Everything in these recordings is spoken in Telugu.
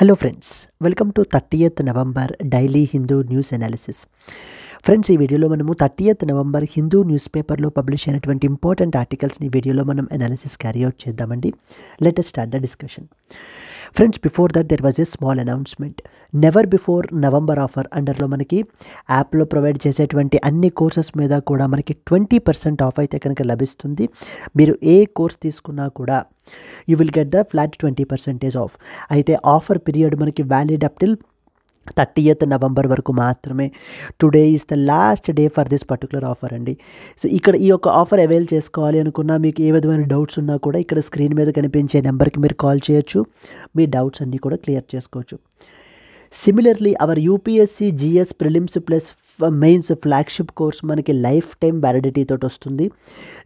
Hello friends, welcome to 30th November daily Hindu news analysis. Friends, ఈ వీడియోలో మనము 30th నవంబర్ హిందూ న్యూస్ పేపర్లో పబ్లిష్ అయినటువంటి ఇంపార్టెంట్ ఆర్టికల్స్ని వీడియోలో మనం అనాలిసిస్ క్యారీ అవుట్ చేద్దామండి. Let us start the discussion. Friends, before that there was a small announcement. Never before November offer అండర్లో మనకి యాప్లో ప్రొవైడ్ చేసేటువంటి అన్ని కోర్సెస్ మీద కూడా మనకి 20% ఆఫ్ అయితే కనుక లభిస్తుంది. మీరు ఏ కోర్స్ తీసుకున్నా కూడా you will get the flat 20% of. అయితే ఆఫర్ పీరియడ్ మనకి valid up till 30th November వరకు మాత్రమే. Today is the last day for this particular offer అండి. సో ఇక్కడ ఈ యొక్క ఆఫర్ అవైల్ చేసుకోవాలి అనుకున్నా, మీకు ఏ విధమైన డౌట్స్ ఉన్నా కూడా ఇక్కడ స్క్రీన్ మీద కనిపించే నెంబర్కి మీరు కాల్ చేయొచ్చు. మీ డౌట్స్ అన్నీ కూడా క్లియర్ చేసుకోవచ్చు. Similarly our UPSC GS prelims plus mains flagship course మనకి లైఫ్ టైం వ్యాలిడిటీ తోటి వస్తుంది.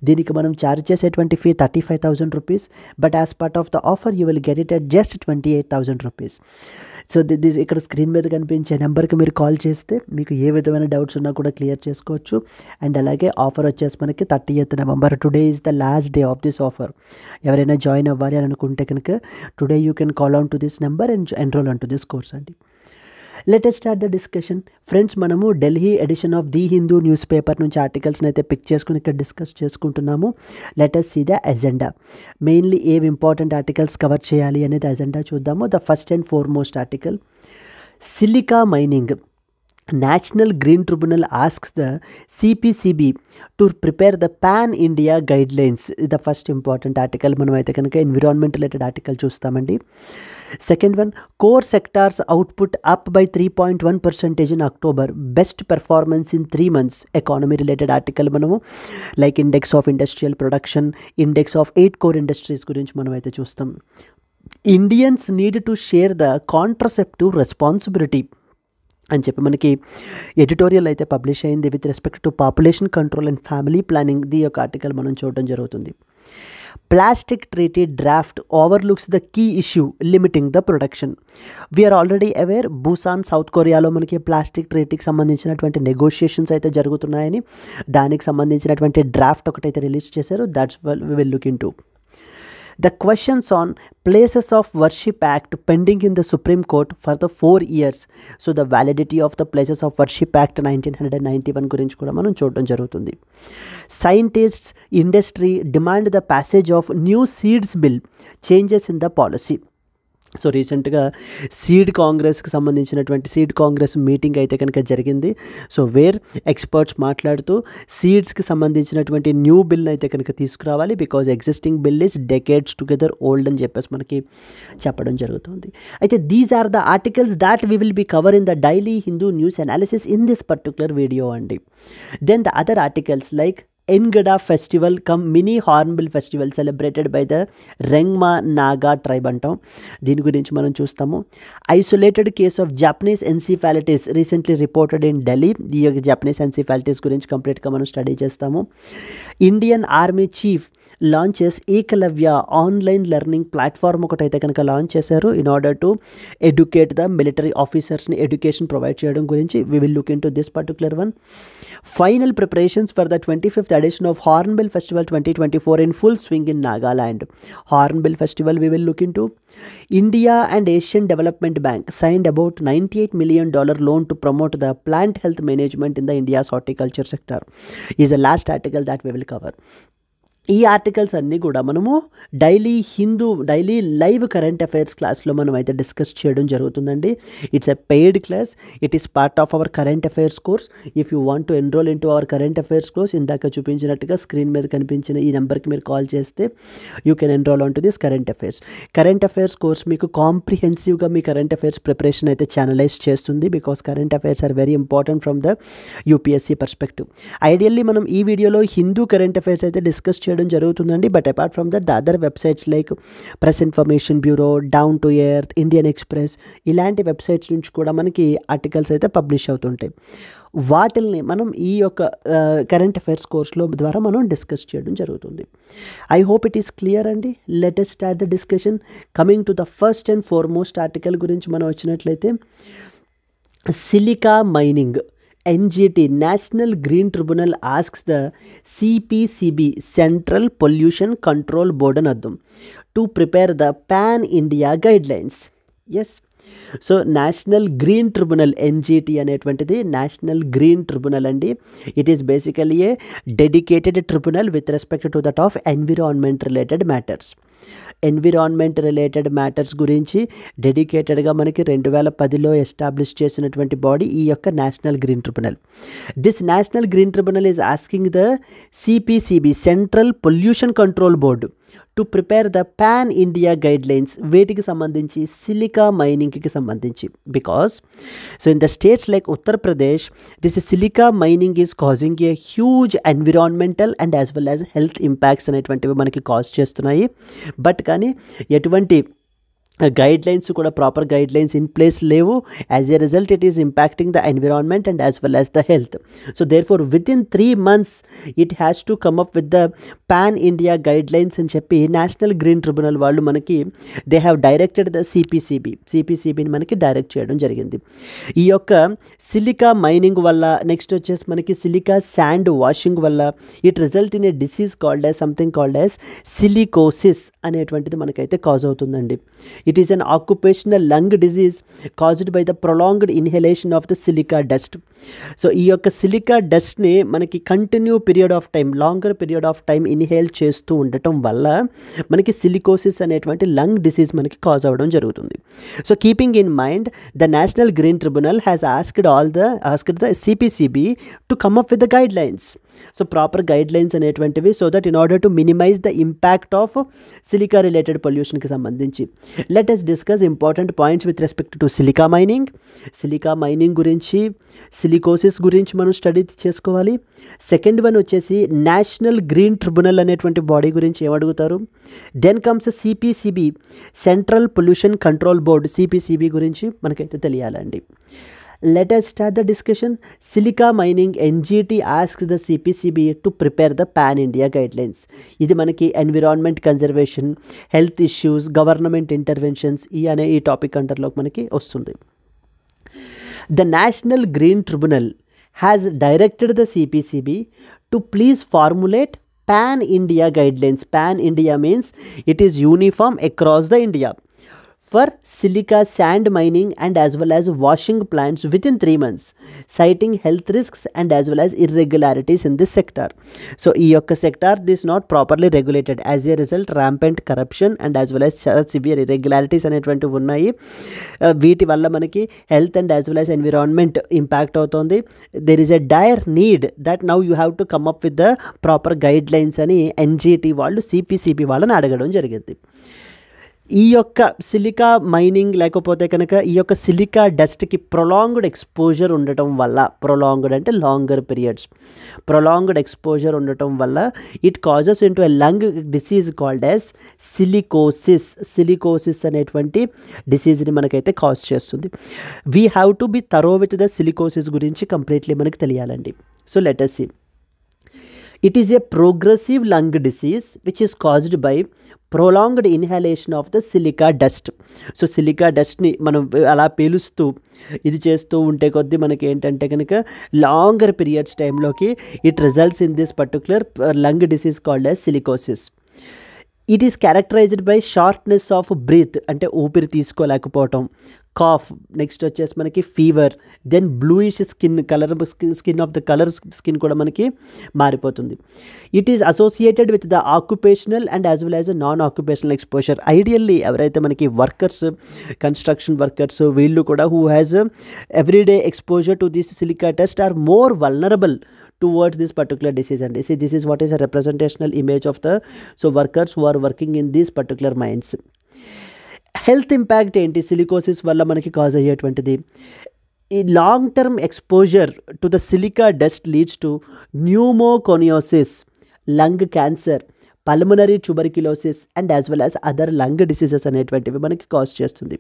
దీనికి మనం ఛార్జ్ చేసేటువంటి fee 35,000 rupees. But as part of the offer you will get it at just 28,000 rupees. So this ఇక్కడ స్క్రీన్ మీద కనిపించే నెంబర్కి మీరు కాల్ చేస్తే మీకు ఏ విధమైన డౌట్స్ ఉన్నా కూడా క్లియర్ చేసుకోవచ్చు. అండ్ అలాగే ఆఫర్ వచ్చేసి మనకి 30th November. Today is the last day of this offer. ఎవరైనా జాయిన్ అవ్వాలి అని అనుకుంటే కనుక today you can call on to this number and enrol on to this course అండి. Let us start the discussion. Friends, మనము Delhi edition of the Hindu news paper నుంచి ఆర్టికల్స్ని అయితే పిక్ చేసుకుని ఇక్కడ డిస్కస్ చేసుకుంటున్నాము. Let us see the agenda. Mainly ఏం ఇంపార్టెంట్ ఆర్టికల్స్ కవర్ చేయాలి అనేది ఎజెండా చూద్దాము. The first and foremost article, silica mining. National Green Tribunal asks the CPCB to prepare the pan-India guidelines. The first important article మనం అయితే కనుక ఎన్విరాన్మెంట్ రిలేటెడ్ ఆర్టికల్ చూస్తామండి. Second one, core sectors output up by 3.1% in October, best performance in 3 months. Economy related article మనము like index of industrial production, index of 8 core industries గురించి మనం అయితే చూస్తాం. Indians need to share the contraceptive responsibility అని చెప్పి మనకి ఎడిటోరియల్ అయితే పబ్లిష్ అయింది with respect to population control and family planning. The యొక్క ఆర్టికల్ మనం చూడడం జరుగుతుంది. Plastic treaty draft overlooks the key issue limiting the production. We are already aware, Busan south కొరియాలో మనకి ప్లాస్టిక్ ట్రీటీకి సంబంధించినటువంటి నెగోషియేషన్స్ అయితే జరుగుతున్నాయని, దానికి సంబంధించినటువంటి డ్రాఫ్ట్ ఒకటైతే రిలీజ్ చేశారు. That's we will look into. The questions on Places of Worship Act pending in the Supreme Court for the 4 years. So the validity of the Places of Worship Act 1991 గురించి కూడా మనం చూడడం జరుగుతుంది. Scientists, industry demand the passage of new seeds bill, changes in the policy. So రీసెంట్గా సీడ్ కాంగ్రెస్ మీటింగ్ అయితే కనుక జరిగింది. సో వేర్ ఎక్స్పర్ట్స్ మాట్లాడుతూ సీడ్స్కి సంబంధించినటువంటి న్యూ బిల్ అయితే కనుక తీసుకురావాలి, because existing bill is decades together old అని చెప్పేసి మనకి చెప్పడం జరుగుతుంది. అయితే these are the articles that we will be cover in the daily Hindu news analysis in this particular video అండి. Then the other articles like Ngada festival cum mini hornbill festival celebrated by the Rengma Naga tribe అంటాం. దీని గురించి మనం చూస్తాము. Isolated case of Japanese encephalitis recently reported in Delhi. ఈ యొక్క జాపనీస్ ఎన్సిఫాలిటీస్ గురించి కంప్లీట్గా మనం స్టడీ చేస్తాము. Indian army chief launches Ekalavya online learning platform ఒకటైతే కనుక లాంచ్ చేశారు in order to educate the military ఆఫీసర్స్ని ఎడ్యుకేషన్ ప్రొవైడ్ చేయడం గురించి. We will look into this particular one. Final preparations for the 25th edition of Hornbill Festival 2024 in full swing in Nagaland. Hornbill Festival we will look into. India and Asian Development Bank signed about $98 million loan to promote the plant health management in the India's horticulture sector. Is the last article that we will cover. ఈ ఆర్టికల్స్ అన్నీ కూడా మనము డైలీ లైవ్ కరెంట్ అఫైర్స్ క్లాస్లో మనం అయితే డిస్కస్ చేయడం జరుగుతుందండి. It's a paid class. It is part of our current affairs course. If you want to enrol in to our current affairs course, ఇందాక చూపించినట్టుగా స్క్రీన్ మీద కనిపించిన ఈ నెంబర్కి మీరు కాల్ చేస్తే you can enrol on to this current affairs. Current affairs course మీకు కాంప్రిహెన్సివ్గా మీ కరెంట్ అఫైర్స్ ప్రిపరేషన్ అయితే ఛానలైజ్ చేస్తుంది, because current affairs are very important from the UPSC perspective. Ideally మనం ఈ వీడియోలో హిందూ కరెంట్ అఫైర్స్ అయితే డిస్కస్ చేయడం జరుగుతుందండి. But apart from that the other websites like press information bureau, down to earth, Indian express, ఇలాంటి వెబ్సైట్స్ నుంచి కూడా మనకి ఆర్టికల్స్ అయితే పబ్లిష్ అవుతుంటాయి. వాటిల్ని మనం ఈ యొక్క కరెంట్ అఫైర్స్ కోర్స్లో ద్వారా మనం డిస్కస్ చేయడం జరుగుతుంది. I hope it is clear అండి. Let us start the discussion. Coming to the first and foremost article గురించి మనం వచ్చినట్లయితే, silica mining. NGT National Green Tribunal asks the CPCB Central Pollution Control Board to prepare the Pan India guidelines. Yes, so national green tribunal NGT అనేటువంటిది నేషనల్ గ్రీన్ ట్రిబ్యునల్ అండి. It is basically a dedicated tribunal with respect to that of environment related matters. Environment related matters గురించి డెడికేటెడ్గా మనకి 2010లో ఎస్టాబ్లిష్ చేసినటువంటి బాడీ ఈ యొక్క national green tribunal. This national green tribunal is asking the CPCB central pollution control board to prepare the pan India guidelines వేటికి సంబంధించి సిలికా మైనింగ్కి సంబంధించి. Because so in the states like Uttar Pradesh this silica mining is causing a huge environmental and as well as health impacts అనేటువంటివి మనకి కాజ్ చేస్తున్నాయి. బట్ కానీ ఎటువంటి గైడ్లైన్స్ కూడా ప్రాపర్ గైడ్లైన్స్ ఇన్ ప్లేస్ లేవు. As a result it is impacting the environment and as well as the health. So there four with in 3 months it has to come up with the pan India guidelines అని చెప్పి నేషనల్ గ్రీన్ ట్రిబ్యునల్ వాళ్ళు మనకి దే హ్యావ్ డైరెక్టెడ్ ద సిపిసిబిని మనకి డైరెక్ట్ చేయడం జరిగింది. ఈ యొక్క సిలికా మైనింగ్ వల్ల నెక్స్ట్ వచ్చేసి మనకి సిలికా శాండ్ వాషింగ్ వల్ల it result in a disease called as something called as silicosis అనేటువంటిది మనకైతే కాజ్ అవుతుందండి. It is an occupational lung disease caused by the prolonged inhalation of the silica dust. So ఈ యొక్క సిలికా డస్ట్ని మనకి continue period of time longer period of time inhale చేస్తూ ఉండటం వల్ల మనకి సిలికోసిస్ అనేటువంటి లంగ్ డిసీజ్ మనకి కాజ్ అవ్వడం జరుగుతుంది. So keeping in mind the national green tribunal has asked the CPCB to come up with the guidelines. So proper guidelines అనేటువంటివి so that in order to minimise the impact of silica related పొల్యూషన్కి సంబంధించి. Let us discuss important points with respect to silica mining. Silica mining గురించి సిలికోసిస్ గురించి మనం స్టడీ చేసుకోవాలి. సెకండ్ వన్ వచ్చేసి నేషనల్ గ్రీన్ ట్రిబ్యునల్ అనేటువంటి బాడీ గురించి ఏమడుగుతారు. Then comes CPCB central pollution control board CPCB గురించి మనకైతే తెలియాలండి. Let us start the discussion. Silica mining NGT asks the CPCB to prepare the Pan India guidelines. ఇది మనకి environment conservation, health issues, government interventions ఈ టాపిక్ అండర్లోకి మనకి వస్తుంది. The National Green Tribunal has directed the CPCB to please formulate Pan India guidelines. Pan India means it is uniform across the India for silica sand mining and as well as washing plants within 3 months, citing health risks and as well as irregularities in this sector. So ee yokka sector is not properly regulated. As a result, rampant corruption and as well as severe irregularities అనేటువంటి ఉన్నాయి. వీటి వల్ల మనకి health and as well as environment impact అవుతుంది. There is a dire need that now you have to come up with the proper guidelines అని ఎన్జిటి వాళ్ళు సిపిసిబి వాళ్ళని అడగడం జరిగింది. ఈ యొక్క సిలికా మైనింగ్ లేకపోతే కనుక ఈ యొక్క సిలికా డస్ట్కి ప్రొలాంగ్డ్ ఎక్స్పోజర్ ఉండటం వల్ల, ప్రొలాంగ్డ్ అంటే లాంగర్ పీరియడ్స్, ప్రొలాంగ్డ్ ఎక్స్పోజర్ ఉండటం వల్ల it causes into a lung disease called as silicosis అనేటువంటి డిసీజ్ని మనకైతే కాజ్ చేస్తుంది. We have to be thorough with the silicosis గురించి కంప్లీట్లీ మనకి తెలియాలండి. So let us see. It is a progressive lung disease which is caused by prolonged inhalation of the silica dust. So silica డస్ట్ని మనం అలా పీలుస్తూ ఇది చేస్తూ ఉంటే కొద్దీ మనకి ఏంటంటే కనుక లాంగర్ పీరియడ్స్ టైంలోకి it results in this particular lung disease called as silicosis. It is characterised by shortness of breath అంటే ఊపిరి తీసుకోలేకపోవటం, కాఫ్, నెక్స్ట్ వచ్చేసి మనకి fever, then bluish skin of the colour skin కూడా మనకి మారిపోతుంది. It is associated with the occupational and as well as non occupational exposure. Ideally ఎవరైతే మనకి వర్కర్స్, కన్స్ట్రక్షన్ వర్కర్స్ వీళ్ళు కూడా who has everyday exposure to this silica dust are more vulnerable towards this particular disease. And see, this is what is a representational image of the workers who are working in these particular mines. Health impact ఏంటి సిలికోసిస్ వల్ల మనకి కాజ్ అయ్యేటువంటిది? ఈ long term exposure to the silica dust leads to pneumoconiosis, lung cancer, pulmonary tuberculosis and as well as other lung diseases అనేటువంటివి మనకి కాజ్ చేస్తుంది.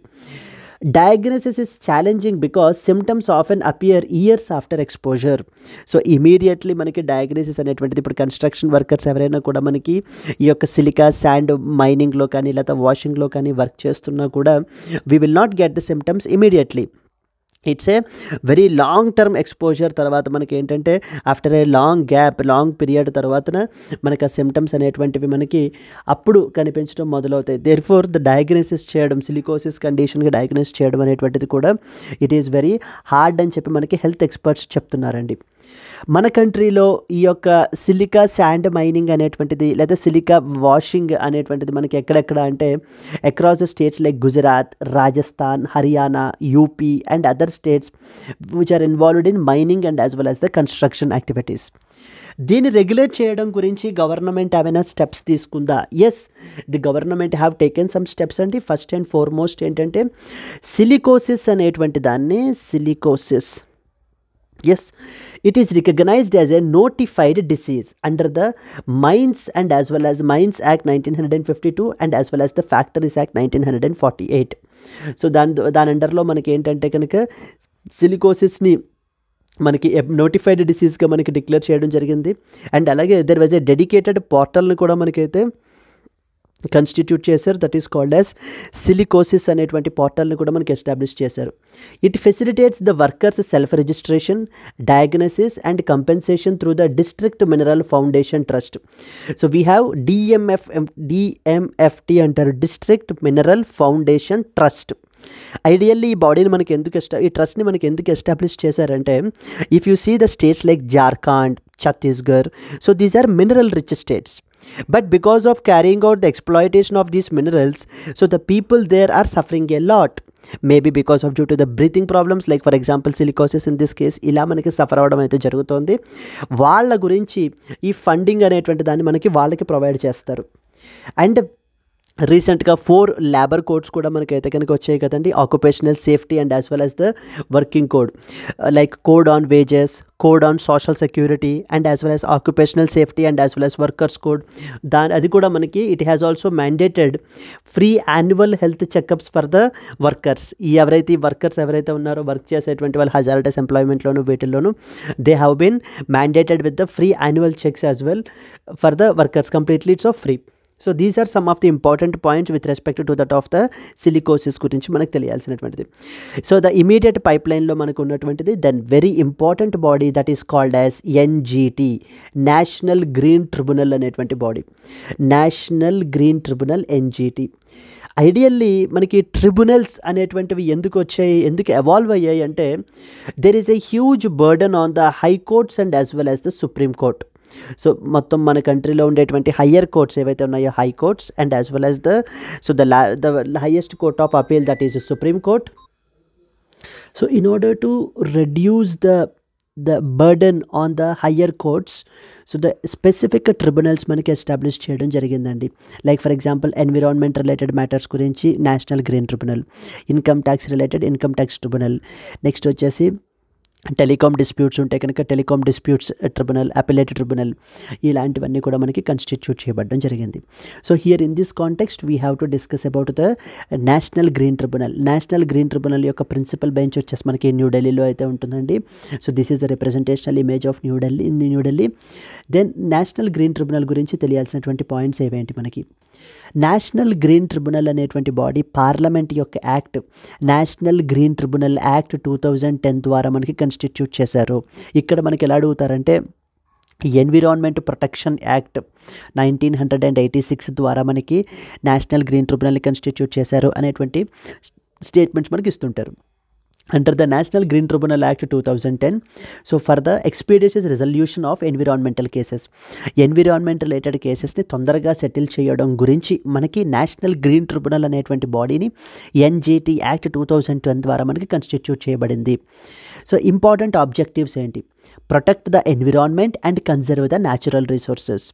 Diagnosis is challenging because symptoms often appear years after exposure. So immediately మనకి డయాగ్నోసిస్ అనేటువంటిది ఇప్పుడు కన్స్ట్రక్షన్ వర్కర్స్ ఎవరైనా కూడా మనకి ఈ యొక్క సిలికా శాండ్ మైనింగ్లో కానీ లేదా వాషింగ్లో కానీ వర్క్ చేస్తున్నా కూడా we will not get the symptoms immediately. It's a very long term exposure తర్వాత మనకి ఏంటంటే ఆఫ్టర్ ఏ లాంగ్ పీరియడ్ తర్వాతన మనకి ఆ సిమ్టమ్స్ అనేటువంటివి మనకి అప్పుడు కనిపించడం మొదలవుతాయి. దేర్ఫోర్ ద డయాగ్నోసిస్ చేయడం, సిలికోసిస్ కండిషన్గా డయాగ్నోస్ చేయడం అనేటువంటిది కూడా ఇట్ ఈస్ వెరీ హార్డ్ అని చెప్పి మనకి హెల్త్ ఎక్స్పర్ట్స్ చెప్తున్నారండి. మన కంట్రీలో ఈ యొక్క సిలికా శాండ్ మైనింగ్ అనేటువంటిది లేదా సిలికా వాషింగ్ అనేటువంటిది మనకి ఎక్కడెక్కడ అంటే across the states like Gujarat, Rajasthan, Haryana, UP and other states which are involved in mining and as well as the construction activities. దీన్ని రెగ్యులేట్ చేయడం గురించి గవర్నమెంట్ ఏమైనా స్టెప్స్ తీసుకుందా? Yes, the government have taken some steps అండి. ఫస్ట్ అండ్ ఫార్మోస్ట్ ఏంటంటే సిలికోసిస్ అనేటువంటి దాన్ని yes, it is recognized as a notified disease under the Mines and as well as Mines Act 1952 and as well as the Factories Act 1948. So దాని అండర్లో మనకి ఏంటంటే కనుక సిలికోసిస్ని మనకి నోటిఫైడ్ డిసీజ్గా మనకి డిక్లేర్ చేయడం జరిగింది. అండ్ అలాగే దెర్ వాజ్ ఏ డెడికేటెడ్ పోర్టల్ని కూడా మనకైతే కన్స్టిట్యూట్ చేశారు, that is called as silicosis అనేటువంటి పోర్టల్ని కూడా మనకి ఎస్టాబ్లిష్ చేశారు. It facilitates the workers self registration, diagnosis and compensation through the district mineral foundation trust. So we have DMFT అంటారు, district mineral foundation trust. Ideally ఈ బాడీని మనకి ఈ ట్రస్ట్ని మనకి ఎందుకు ఎస్టాబ్లిష్ చేశారంటే if you see the states like Jharkhand, Chhattisgarh, so these are mineral rich states. But because of carrying out the exploitation of these minerals, so the people there are suffering a lot. Maybe because of due to the breathing problems, like for example silicosis in this case, ఇలా మనకి సఫర్ అవ్వడం అయితే జరుగుతుంది. వాళ్ళ గురించి ఈ ఫండింగ్ అనేటువంటి దాన్ని మనకి వాళ్ళకి ప్రొవైడ్ చేస్తారు. అండ్ రీసెంట్గా 4 లేబర్ కోడ్స్ కూడా మనకైతే కనుక వచ్చాయి కదండి, occupational safety and as well as the working code, like code on wages, code on social security and as well as occupational safety and as well as workers code. అది కూడా మనకి it has also mandated free annual health checkups for the workers. Workers ఎవరైతే ఉన్నారో వర్క్ చేసేటువంటి వాళ్ళు హజార్డస్ ఎంప్లాయ్మెంట్లోను వీటిల్లోనూ they have been mandated with the free annual checks as well for the workers, completely it's of free. So these are some of the important points with respect to that of the silicosis గురించి మనకు తెలియాల్సినటువంటిది. సో ద ఇమీడియట్ పైప్ లైన్లో మనకు ఉన్నటువంటిది then very important body that is called as NGT, national green tribunal అనేటువంటి body. National green tribunal NGT. Ideally మనకి ట్రిబ్యునల్స్ అనేటువంటివి ఎందుకు ఎవాల్వ్ అయ్యాయి అంటే there is a huge burden on the high courts and as well as the Supreme court. So మొత్తం మన కంట్రీలో ఉండేటువంటి హయ్యర్ కోర్ట్స్ ఏవైతే ఉన్నాయో high courts and as well as the highest court of appeal that is supreme court. So in order to reduce the burden on the higher courts, so the specific tribunals మనకి ఎస్టాబ్లిష్ చేయడం జరిగిందండి. Like for example environment related matters గురించి national green tribunal, income tax related income tax tribunal, next వచ్చేసి టెలికామ్ డిస్ప్యూట్స్ ఉంటే కనుక telecom disputes tribunal, appellate tribunal, ఇలాంటివన్నీ కూడా మనకి కన్స్టిట్యూట్ చేయబడడం జరిగింది. So here in this context we have to discuss about the national green tribunal. National green tribunal యొక్క ప్రిన్సిపల్ బెంచ్ వచ్చేసి మనకి న్యూఢిల్లీలో అయితే ఉంటుందండి. So this is the representational image of New Delhi. Then national green tribunal గురించి తెలియాల్సినటువంటి పాయింట్స్ ఏవేంటి మనకి? నేషనల్ గ్రీన్ ట్రిబ్యునల్ అనేటువంటి బాడీ పార్లమెంట్ యొక్క act national green tribunal act 2010 ద్వారా మనకి కన్స్టిట్యూట్ చేశారు. ఇక్కడ మనకి ఎలా అడుగుతారంటే ఎన్విరాన్మెంట్ ప్రొటెక్షన్ యాక్ట్ 1986 ద్వారా మనకి నేషనల్ గ్రీన్ ట్రిబ్యునల్ని కన్స్టిట్యూట్ చేశారు అనేటువంటి స్టేట్మెంట్స్ మనకి ఇస్తుంటారు. Under the National Green Tribunal Act 2010, so for the expeditious resolution of environmental cases, environment related cases ని తొందరగా సెటిల్ చేయడం గురించి మనకి నేషనల్ గ్రీన్ ట్రిబ్యునల్ అనేటువంటి బాడీని ఎన్జిటి యాక్ట్ 2010 ద్వారా మనకి కన్స్టిట్యూట్ చేయబడింది. సో ఇంపార్టెంట్ ఆబ్జెక్టివ్స్ ఏంటి? Protect the environment and conserve the natural resources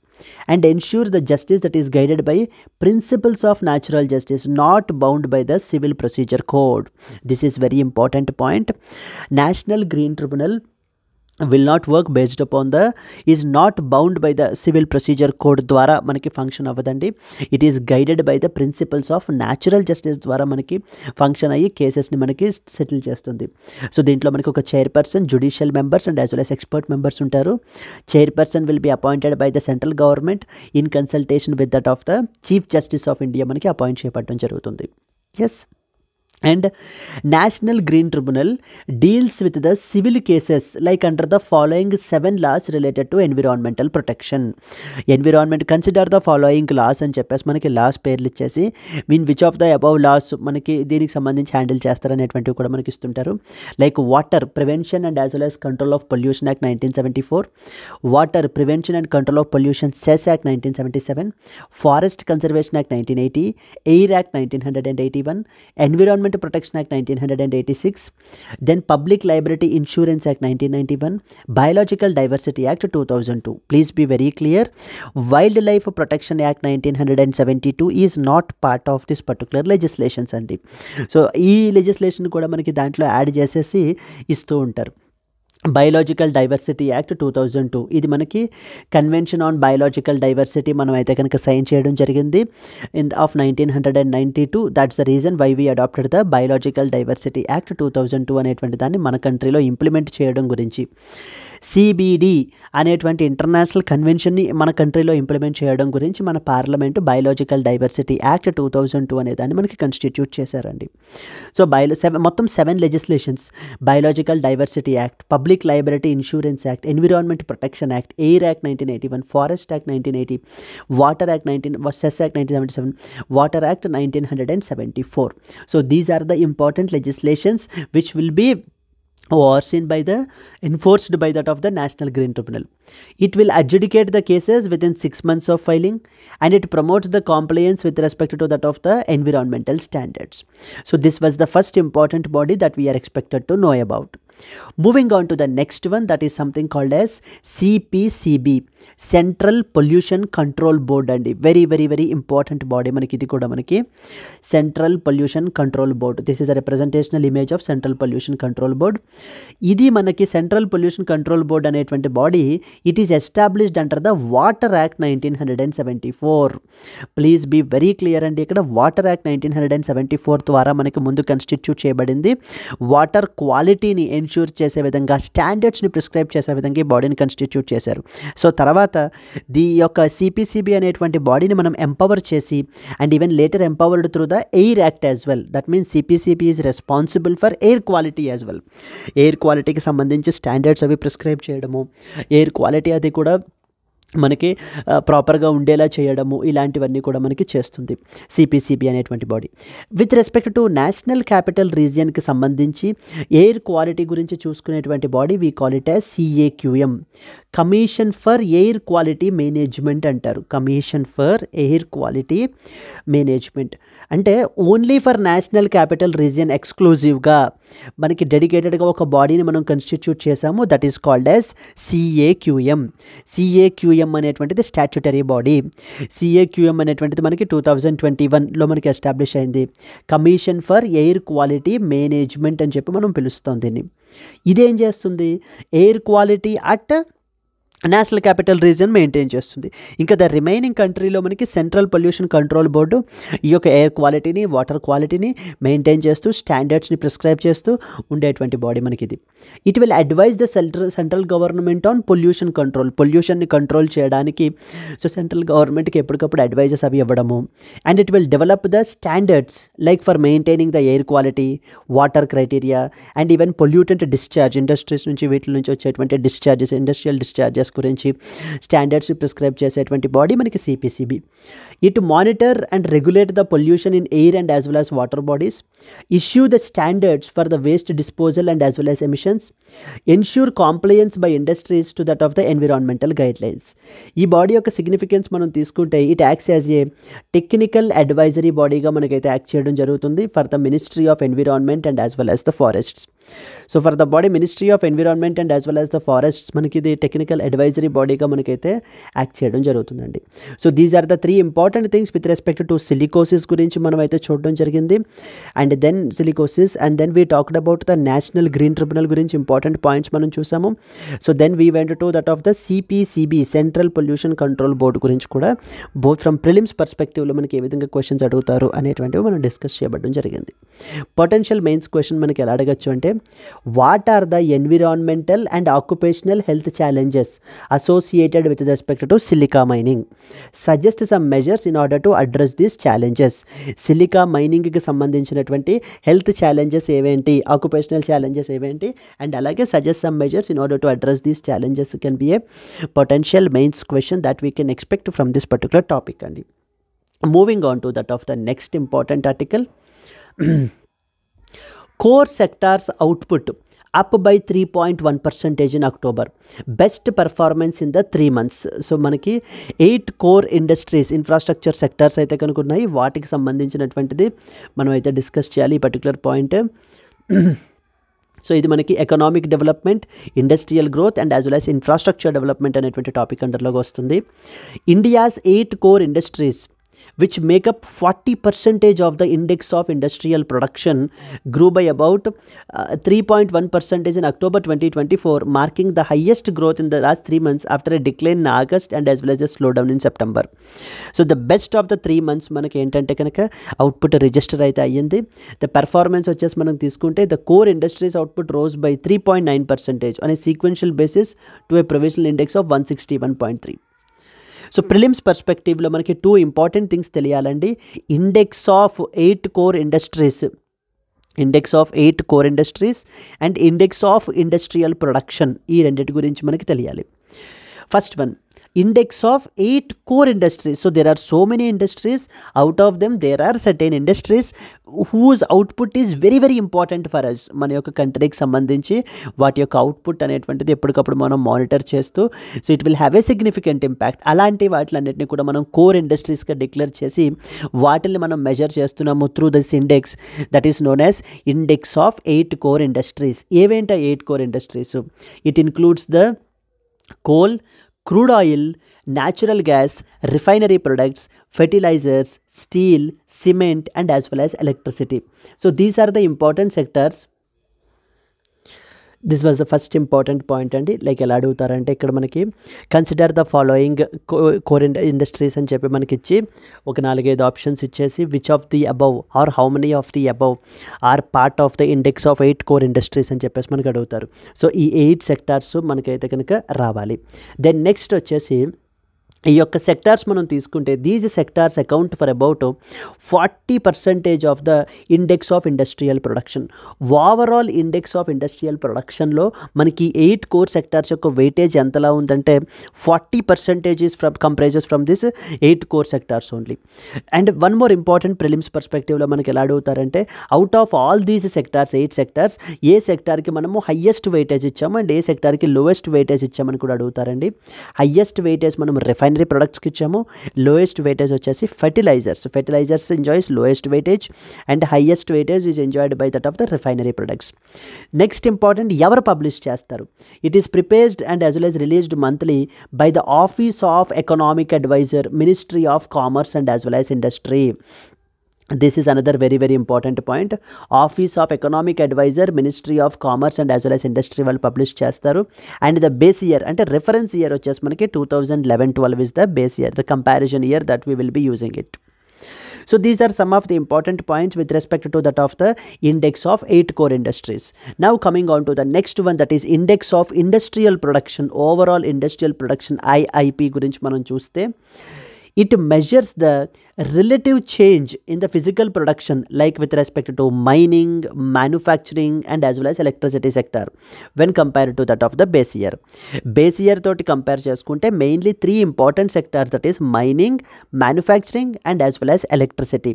and ensure the justice that is guided by principles of natural justice not bound by the civil procedure code. This is very important point. National green tribunal will not work based upon is not bound by the civil procedure code ద్వారా మనకి ఫంక్షన్ అవ్వదండి. It is guided by the principles of natural justice ద్వారా మనకి ఫంక్షన్ అయ్యి కేసెస్ని మనకి సెటిల్ చేస్తుంది. సో దీంట్లో మనకి ఒక chairperson, judicial members and as well as expert members ఉంటారు. Chairperson will be appointed by the central government in consultation with that of the chief justice of India మనకి అపాయింట్ చేయబడడం జరుగుతుంది. Yes, And National Green Tribunal deals with the civil cases like under the following 7 laws related to environmental protection. Environment, consider the following laws అని చెప్పేసి మనకి లాస్ పేర్లు ఇచ్చేసి mean which of the above laws మనకి దీనికి సంబంధించి హ్యాండిల్ చేస్తారు అనేటువంటివి కూడా మనకి ఇస్తుంటారు. Like water prevention and as well as control of pollution act 1974, water prevention and control of pollution cess act 1977, forest conservation act 1980, air act 1981, environment Protection Act 1986, then Public Liability Insurance Act 1991, Biological Diversity Act 2002. Please be very clear, Wildlife Protection Act 1972 is not part of this particular legislations అండి. సో ఈ లెజిస్లేషన్ కూడా మనకి దాంట్లో యాడ్ చేసేసి ఇస్తూ ఉంటారు. బయోలాజికల్ డైవర్సిటీ యాక్ట్ 2002, ఇది మనకి కన్వెన్షన్ ఆన్ బయోలాజికల్ డైవర్సిటీ మనం అయితే కనుక సైన్ చేయడం జరిగింది of 1992. That's the reason why we adopted the biological diversity act 2002 అనేటువంటి దాన్ని మన కంట్రీలో ఇంప్లిమెంట్ చేయడం గురించి. సిబిడి అనేటువంటి ఇంటర్నేషనల్ కన్వెన్షన్ని మన కంట్రీలో ఇంప్లిమెంట్ చేయడం గురించి మన పార్లమెంటు బయోలాజికల్ డైవర్సిటీ యాక్ట్ 2002 అనే దాన్ని మనకి కాన్స్టిట్యూట్ చేశారండి. సో మొత్తం 7 legislations: biological diversity act, public liability insurance act, environment protection act, air act 1981, forest act 1980, water act cess act 1977, water act 1974. So these are the important legislations which will be overseen by the enforced by that of the National Green Tribunal. It will adjudicate the cases within 6 months of filing, and it promotes the compliance with respect to that of the environmental standards. So this was the first important body that we are expected to know about. Moving on to the next one, that is something called as CPCB, Central Pollution Control Board అండి. Very very very important body మనకి ఇది కూడా మనకి central pollution control board. This is a representational image of central pollution control board. ఇది మనకి సెంట్రల్ పొల్యూషన్ కంట్రోల్ బోర్డ్ అనేటువంటి body it is established under the water act 1974. Please be very clear అండి, ఇక్కడ వాటర్ యాక్ట్ 1974 ద్వారా మనకి ముందు కాన్స్టిట్యూట్ చేయబడింది. వాటర్ క్వాలిటీని ఎన్ష్యూర్ చేసే విధంగా, స్టాండర్డ్స్ని ప్రిస్క్రైబ్ చేసే విధంగా ఈ బాడీని కాన్స్టిట్యూట్ చేశారు. సో తర్వాత ఈ యొక్క సిపిసిబి అనేటువంటి బాడీని మనం ఎంపవర్ చేసి and even later empowered through the air act as well. That means CPCB is responsible for air quality as well. Air క్వాలిటీకి సంబంధించి స్టాండర్డ్స్ అవి ప్రిస్క్రైబ్ చేయడము, ఎయిర్ క్వాలిటీ అది కూడా మనకి ప్రాపర్గా ఉండేలా చేయడము, ఇలాంటివన్నీ కూడా మనకి చేస్తుంది సిపిసిబి అనేటువంటి body. With respect to national capital రీజియన్కి సంబంధించి ఎయిర్ క్వాలిటీ గురించి చూసుకునేటువంటి body we call it as CAQM, commission for air quality management అంటారు. Commission for air quality management అంటే only for national capital region ఎక్స్క్లూజివ్గా మనకి డెడికేటెడ్గా ఒక బాడీని మనం కాన్స్టిట్యూట్ చేసాము. That is called as CAQM. CAQM అనేటువంటిది స్టాట్యుటరీ బాడీ. CAQM అనేటువంటిది మనకి 2021లో మనకి ఎస్టాబ్లిష్ అయింది. Commission for air quality management అని చెప్పి మనం పిలుస్తాం దీన్ని. ఇదేం చేస్తుంది? Air quality at national capital region maintain చేస్తుంది. ఇంకా ద రిమైనింగ్ కంట్రీలో మనకి సెంట్రల్ పొల్యూషన్ కంట్రోల్ బోర్డు ఈ యొక్క ఎయిర్ క్వాలిటీని, వాటర్ క్వాలిటీని మెయింటైన్ చేస్తూ స్టాండర్డ్స్ని ప్రిస్క్రైబ్ చేస్తూ ఉండేటువంటి బాడీ మనకి ఇది. It will advise the central government on pollution control, పొల్యూషన్ని కంట్రోల్ చేయడానికి సో సెంట్రల్ గవర్నమెంట్కి ఎప్పటికప్పుడు అడ్వైజెస్ అవి ఇవ్వడము. And it will develop the standards like for maintaining the air quality, water criteria and even pollutant discharge, industries నుంచి వీటి నుంచి వచ్చేటువంటి డిశ్చార్జెస్, ఇండస్ట్రియల్ డిశ్చార్జెస్ గురించి స్టాండర్డ్స్ ప్రిస్క్రైబ్ చేసేటువంటి బాడీ మనకి CPCB. It monitor and regulate the pollution in air and as well as water bodies, issue the standards for the waste disposal and as well as emissions, ensure compliance by industries to that of the environmental guidelines. ఈ బాడీ యొక్క సిగ్నిఫికెన్స్ మనం తీసుకుంటే it acts as a technical advisory బాడీగా మనకైతే యాక్ట్ చేయడం జరుగుతుంది for the ministry of environment and as well as the forests. So for the body ministry of environment and as well as the forests మనకి ఇది టెక్నికల్ అడ్వైజరీ బాడీగా మనకైతే యాక్ట్ చేయడం జరుగుతుందండి. So these are the 3 important things with respect to silicosis గురించి మనం అయితే చూడడం జరిగింది. And then silicosis and then we talked about the national green tribunal గురించి ఇంపార్టెంట్ పాయింట్స్ మనం చూసాము. So then we went to that of the CPCB, central pollution control board గురించి కూడా బోత్ ఫ్రమ్ ప్రిలిమ్స్ పర్స్పెక్టివ్లో మనకి ఏ విధంగా క్వశ్చన్స్ అడుగుతారు అనేటువంటివి మనం డిస్కస్ చేయబడడం జరిగింది. పొటెన్షియల్ మెయిన్స్ క్వశ్చన్ మనకి ఎలా అడగచ్చు అంటే what are the environmental and occupational health challenges associated with respect to silica mining, suggest some measures measures in order to address these challenges. Silica మైనింగ్కి సంబంధించినటువంటి హెల్త్ ఛాలెంజెస్ ఏవేంటి, ఆక్యుపేషనల్ ఛాలెంజెస్ ఏవేంటి, అండ్ అలాగే suggest some measures in order to address these challenges can be a potential mains question that we can expect from this particular topic అండి. Moving on to that of the next important article. Core sectors output up by 3.1% in October. Best performance in the 3 months. So మనకి 8 కోర్ ఇండస్ట్రీస్ ఇన్ఫ్రాస్ట్రక్చర్ సెక్టర్స్ అయితే కనుక ఉన్నాయి. వాటికి సంబంధించినటువంటిది మనం అయితే డిస్కస్ చేయాలి ఈ పర్టికులర్ పాయింట్. సో ఇది మనకి economic development, industrial growth and as well as infrastructure development అనేటువంటి టాపిక్ అండర్లోకి వస్తుంది. India's 8 core industries which make up 40% of the index of industrial production grew by about 3.1% in October 2024, marking the highest growth in the last 3 months after a decline in August and as well as a slowdown in September. So the best of the 3 months మనకి ఏంటంటే కనుక అవుట్పుట్ రిజిస్టర్ అయితే అయ్యింది. ద పెర్ఫార్మెన్స్ వచ్చేసి మనం తీసుకుంటే the core industries output rose by 3.9% on a sequential basis to a provisional index of 161.3. So prelims పర్స్పెక్టివ్లో మనకి 2 ఇంపార్టెంట్ థింగ్స్ తెలియాలండి. Index of 8 core industries and index of industrial production, ఈ రెండింటి గురించి మనకి తెలియాలి. First one, index of 8 core industries. So there are so many industries. Out of them there are certain industries whose output is very very important for us. మన యొక్క కంట్రీకి సంబంధించి వాటి యొక్క అవుట్పుట్ అనేటువంటిది ఎప్పటికప్పుడు మనం మానిటర్ చేస్తూ, so it will have a significant impact. అలాంటి వాటిలన్నింటినీ కూడా మనం కోర్ ఇండస్ట్రీస్గా డిక్లేర్ చేసి వాటిని మనం మెజర్ చేస్తున్నాము through this index that is known as index of 8 core industries. ఏవేంటా 8 core industries? It includes the coal, crude oil, natural gas, refinery products, fertilizers, steel, cement and as well as electricity. So these are the important sectors. This was the first important point అండి. లైక్ ఎలా అడుగుతారంటే ఇక్కడ మనకి consider the following core industries అని చెప్పి మనకి ఇచ్చి ఒక 4-5 ఆప్షన్స్ ఇచ్చేసి which of the above are how many of the above are part of the index of 8 core industries అని చెప్పేసి మనకి అడుగుతారు. సో ఈ 8 సెక్టార్స్ మనకైతే కనుక రావాలి. దెన్ నెక్స్ట్ వచ్చేసి ఈ యొక్క సెక్టార్స్ మనం తీసుకుంటే these sectors account for about 40% of the index of industrial production. Overall index of industrial ప్రొడక్షన్లో మనకి 8 కోర్ సెక్టార్స్ యొక్క వెయిటేజ్ ఎంతలా ఉందంటే 40% is comprises from this 8 core sectors only. And one more important prelims పర్స్పెక్టివ్లో మనకి ఎలా అడుగుతారంటే out of all these sectors 8 sectors ఏ సెక్టార్కి మనము హయ్యెస్ట్ వెయిటేజ్ ఇచ్చాము అండ్ ఏ సెక్టార్కి లోయెస్ట్ వెయిటేజ్ ఇచ్చామని కూడా అడుగుతారండి. హయ్యెస్ట్ వెయిటేజ్ మనం రిఫైనరీ ప్రొడక్ట్స్కి ఇచ్చాము, లోయెస్ట్ వెయిటేజ్ వచ్చేసి fertilizers enjoys lowest weightage and highest weightage is enjoyed by that of the refinery products. Next important, ఎవరు పబ్లిష్ చేస్తారు? It is prepared and as well as released monthly by the office of economic adviser, ministry of commerce and as well as industry. This is another very very important point. Office of Economic Advisor, Ministry of Commerce and as well as Industry వాళ్ళు పబ్లిష్ చేస్తారు. అండ్ ద బేస్ ఇయర్ అంటే రిఫరెన్స్ ఇయర్ వచ్చేసి మనకి 2011-12 is the base year, the comparison year that we will be using it. So these are some of the important points with respect to that of the index of 8 core industries. Now coming on to the next one, that is index of industrial production, overall industrial production IIP గురించి మనం చూస్తే it measures the relative change in the physical production like with respect to mining, manufacturing and as well as electricity sector when compared to that of the base year. Base year toti compare చేసుకుంటే mainly 3 important sectors, that is mining, manufacturing and as well as electricity.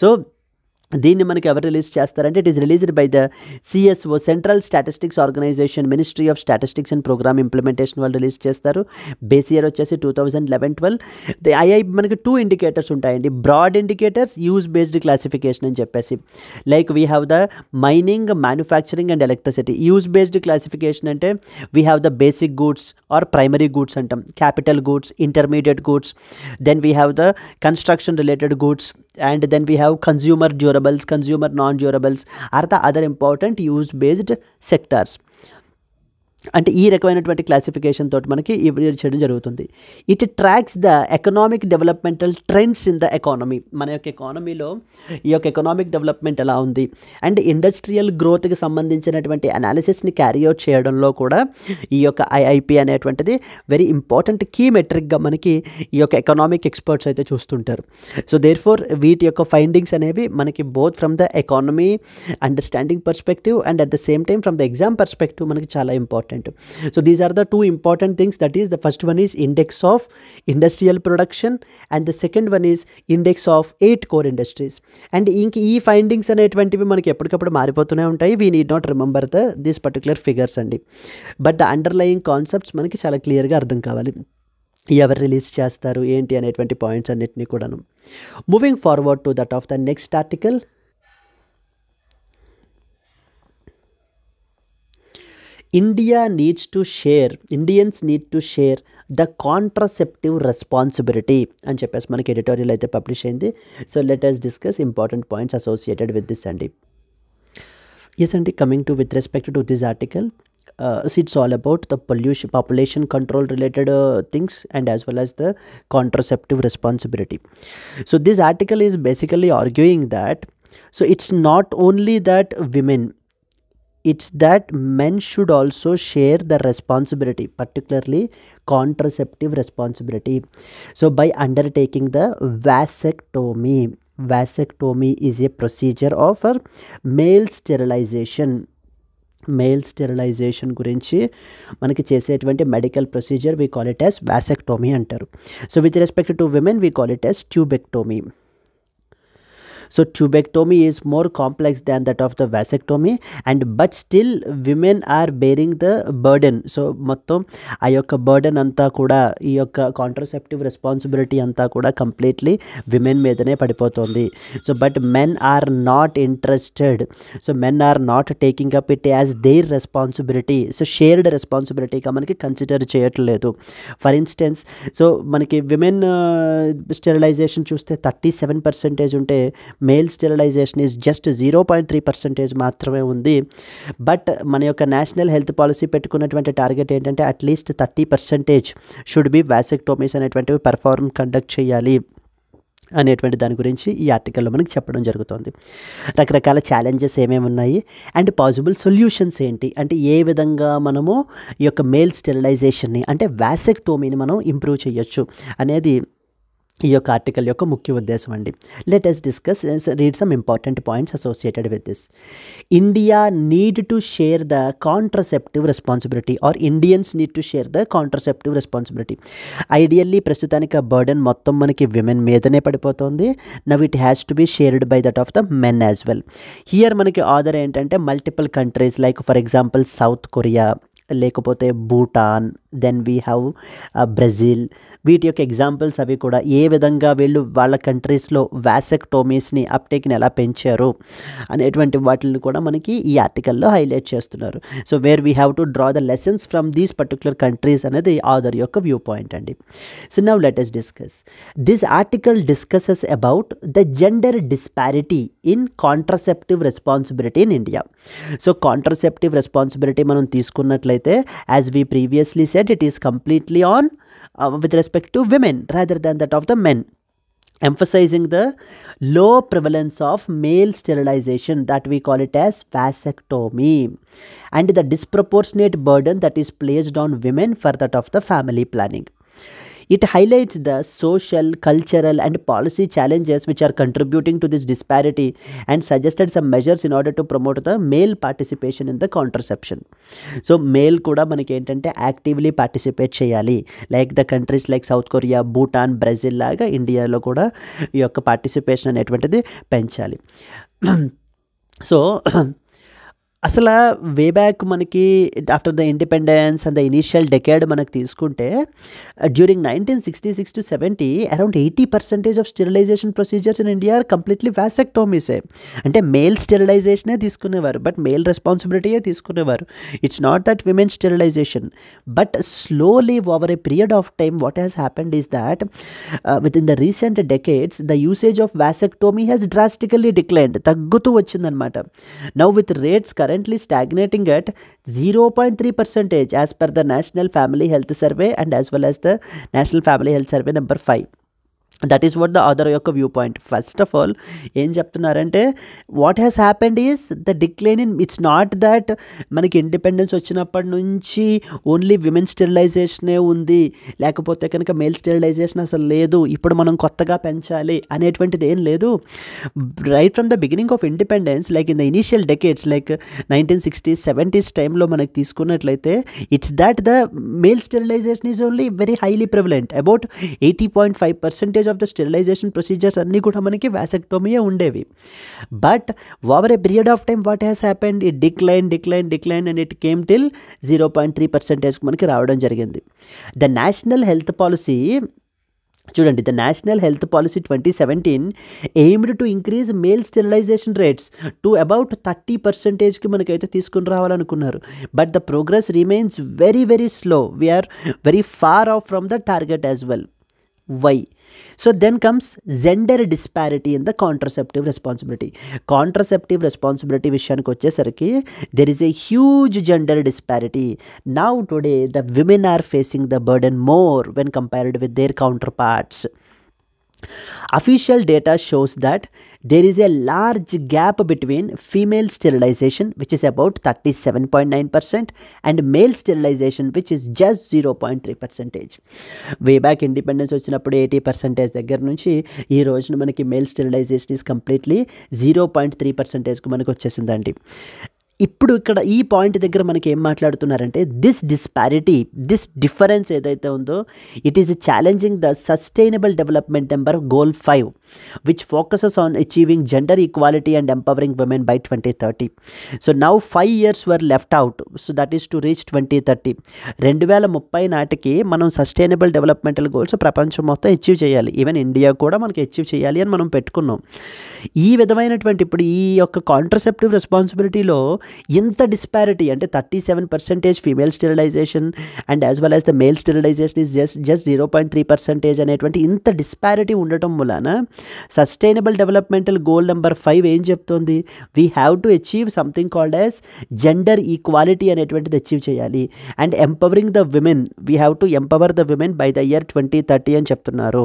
So దీన్ని మనకి ఎవరు రిలీజ్ చేస్తారంటే it is released by the CSO, central statistics organisation, ministry of statistics and programme implementation వాళ్ళు రిలీజ్ చేస్తారు. బేస్ ఇయర్ వచ్చేసి 2011-12. ఐఐపి మనకి 2 ఇండికేటర్స్ ఉంటాయండి, broad indicators, use based classification అని చెప్పేసి. Like we have the mining, manufacturing and electricity. Use based classification అంటే we have the basic goods or primary goods అంటాం, capital goods, intermediate goods, then we have the construction related goods, and then we have consumer durables, consumer non-durables are the other important use based sectors. అంటే ఈ రకమైనటువంటి క్లాసిఫికేషన్ తోటి మనకి ఇవాల్యుయేట్ చేయడం జరుగుతుంది. It tracks the economic developmental trends in the economy. మన యొక్క ఎకానమీలో ఈ యొక్క ఎకనామిక్ డెవలప్మెంట్ ఎలా ఉంది అండ్ ఇండస్ట్రియల్ గ్రోత్కి సంబంధించినటువంటి అనాలిసిస్ని క్యారీ అవుట్ చేయడంలో కూడా ఈ యొక్క ఐఐపి అనేటువంటిది వెరీ ఇంపార్టెంట్ కీ మెట్రిక్గా మనకి ఈ యొక్క ఎకనామిక్ ఎక్స్పర్ట్స్ అయితే చూస్తుంటారు. సో దేర్ ఫోర్ వీటి యొక్క ఫైండింగ్స్ అనేవి మనకి both from the economy understanding perspective and at the same time from the exam perspective మనకి చాలా important. So these are the two important things, that is the first one is index of industrial production and the second one is index of 8 core industries. And ఇంక ఈ ఫైండింగ్స్ అనేటువంటివి మనకి ఎప్పటికప్పుడు మారిపోతూనే ఉంటాయి. We need not remember this particular figures అండి, బట్ ద అండర్లయింగ్ కాన్సెప్ట్స్ మనకి చాలా క్లియర్గా అర్థం కావాలి. ఎవరు రిలీజ్ చేస్తారు ఏంటి అనేటువంటి పాయింట్స్ అన్నిటినీ కూడాను. Moving forward to that of the next article. Indians need to share the contraceptive responsibility అని చెప్పేసి మనకి ఎడిటోరియల్ అయితే పబ్లిష్ అయింది. So let us discuss important points associated with this అండి. Yes అండి, coming to with respect to this article, it's all about the population control related things and as well as the contraceptive responsibility. So this article is basically arguing that so it's not only that women, it's that men should also share the responsibility, particularly contraceptive responsibility. So by undertaking the vasectomy is a procedure of male sterilization గురించి మనకి చేసేటువంటి medical procedure we call it as vasectomy అంటారు. So with respect to women we call it as tubectomy. So tubectomy is more complex than that of the vasectomy, and but still women are bearing the burden. So మొత్తం ఆ యొక్క బర్డెన్ అంతా కూడా ఈ యొక్క కాంట్రసెప్టివ్ రెస్పాన్సిబిలిటీ అంతా కూడా కంప్లీట్లీ విమెన్ మీదనే పడిపోతుంది. So but men are not interested. So men are not taking up it as their responsibility. So shared రెస్పాన్సిబిలిటీగా మనకి కన్సిడర్ చేయట్లేదు. ఫర్ ఇన్స్టెన్స్ సో మనకి విమెన్ స్టెరిలైజేషన్ చూస్తే 37% ఉంటే మేల్ స్టెరిలైజేషన్ ఈజ్ జస్ట్ 0.3% మాత్రమే ఉంది. బట్ మన యొక్క నేషనల్ హెల్త్ పాలసీ పెట్టుకున్నటువంటి టార్గెట్ ఏంటంటే అట్లీస్ట్ 30% షుడ్ బి వాసెక్టోమీస్ అనేటువంటివి కండక్ట్ చేయాలి అనేటువంటి దాని గురించి ఈ ఆర్టికల్లో మనకి చెప్పడం జరుగుతుంది. రకరకాల ఛాలెంజెస్ ఏమేమి ఉన్నాయి అండ్ పాసిబుల్ సొల్యూషన్స్ ఏంటి, అంటే ఏ విధంగా మనము ఈ యొక్క మేల్ స్టెరిలైజేషన్ని అంటే వాసెక్టోమీని మనం ఇంప్రూవ్ చేయొచ్చు అనేది ఈ యొక్క ఆర్టికల్ యొక్క ముఖ్య ఉద్దేశం అండి. Let us discuss, read some important points associated with this. India need to share the contraceptive responsibility, or Indians need to share the contraceptive responsibility. Ideally ప్రస్తుతానికి ఆ బర్డెన్ మొత్తం మనకి విమెన్ మీదనే పడిపోతుంది. Now it has to be shared by that of the men as well. Here మనకి ఆర్డర్ ఏంటంటే multiple countries like for example south Korea, లేకపోతే Bhutan, then we have Brazil. వీటి యొక్క ఎగ్జాంపుల్స్ అవి కూడా ఏ విధంగా వీళ్ళు వాళ్ళ కంట్రీస్లో వాసెక్టోమీస్ని అప్టేక్ని ఎలా పెంచారు అనేటువంటి వాటిని కూడా మనకి ఈ ఆర్టికల్లో హైలైట్ చేస్తున్నారు. So where we have to draw the lessons from these particular countries అనేది ఆథర్ యొక్క వ్యూ పాయింట్ అండి. So now let us discuss. This article discusses about the gender disparity in contraceptive responsibility in India. So contraceptive responsibility మనం తీసుకున్నట్లయితే as we previously said, it is completely on with respect to women rather than that of the men, emphasizing the low prevalence of male sterilization, that we call it as vasectomy, and the disproportionate burden that is placed on women for that of the family planning. It highlights the social, cultural and policy challenges which are contributing to this disparity and suggested some measures in order to promote the male participation in the contraception. So male kuda manaki entante actively participate cheyali, like the countries like South Korea, Bhutan, Brazil laga India lo kuda ee yokka participation అనేటువంటిది పెంచాలి. సో అసలు వే బ్యాక్ మనకి after the independence and the initial decade మనకు తీసుకుంటే during 1966 to 70 around 80% of sterilisation procedures in India are completely వాసెక్టోమీసే. అంటే మేల్ స్టెరిలైజేషనే తీసుకునేవారు, బట్ మేల్ రెస్పాన్సిబిలిటీయే తీసుకునేవారు. It's not that women sterilisation. But slowly over a period of time what has happened is that with in the recent decades the usage of vasectomy has drastically declined, తగ్గుతూ వచ్చిందనమాట. Now with rates current currently stagnating at 0.3% as per the National Family Health Survey and as well as the National Family Health Survey number 5. That is what the other యొక్క view point. First of all ఏం చెప్తున్నారంటే what has happened is the decline in, it's not that మనకి ఇండిపెండెన్స్ వచ్చినప్పటి నుంచి ఓన్లీ విమెన్ స్టెరిలైజేషనే ఉంది, లేకపోతే కనుక మేల్ స్టెరిలైజేషన్ అసలు లేదు, ఇప్పుడు మనం కొత్తగా పెంచాలి అనేటువంటిది ఏం లేదు. Right from the beginning of independence, like in the initial decades like 1960s 70s టైంలో మనకి తీసుకున్నట్లయితే it's that the male sterilisation is only very highly prevalent. About 80.5% of the sterilisation procedures అన్నీ కూడా మనకి వాసెక్టోమీయే ఉండేవి. But over a period of time what has happened, it decline and it came till 0.3% మనకి రావడం జరిగింది. ద నేషనల్ హెల్త్ పాలసీ చూడండి, the national health policy 2017 aimed to increase male sterilisation rates to about 30%కి మనకైతే తీసుకుని రావాలనుకున్నారు. But the progress remains very very slow. We are very far off from the target as well. Why? So then comes gender disparity in the contraceptive responsibility. Contraceptive responsibility విషయానికి వచ్చేసరికి there is a huge gender disparity. Now today the women are facing the burden more when compared with their counterparts. Official data shows that there is a large gap between female sterilization, which is about 37.9%, and male sterilization, which is just 0.3%. Way back independence వచ్చినప్పుడు 80% దగ్గర నుంచి ఈ రోజున మనకి మేల్ స్టెరిలైజేషన్ ఈజ్ కంప్లీట్లీ 0.3%కు మనకు వచ్చేసిందండి. ఇప్పుడు ఇక్కడ ఈ పాయింట్ దగ్గర మనకి ఏం మాట్లాడుతున్నారంటే దిస్ డిస్పారిటీ, దిస్ డిఫరెన్స్ ఏదైతే ఉందో it is challenging the sustainable development number goal 5 which focuses on achieving gender equality and empowering women by 2030. So now 5 years were left out, so that is to reach 2030. 2030 నాటికి మనం సస్టైనబుల్ డెవలప్మెంటల్ గోల్స్ ప్రపంచం మొత్తం అచీవ్ చేయాలి, ఈవెన్ ఇండియా కూడా మనకి అచీవ్ చేయాలి అని మనం పెట్టుకున్నాం. ఈ విధమైనటువంటి ఇప్పుడు ఈ యొక్క కాంట్రసెప్టివ్ రెస్పాన్సిబిలిటీలో ఇంత డిస్పారిటీ అంటే 37% female sterilisation and as well as the male sterilisation is just 0.3% అనేటువంటి ఇంత డిస్పారిటీ ఉండటం వలన సస్టైనబుల్ డెవలప్మెంటల్ గోల్ నెంబర్ 5 ఏం చెప్తోంది, we have to achieve something called as gender equality అనేటువంటిది అచీవ్ చేయాలి. And empowering the women, we have to empower the women by the year 2030 అని చెప్తున్నారు.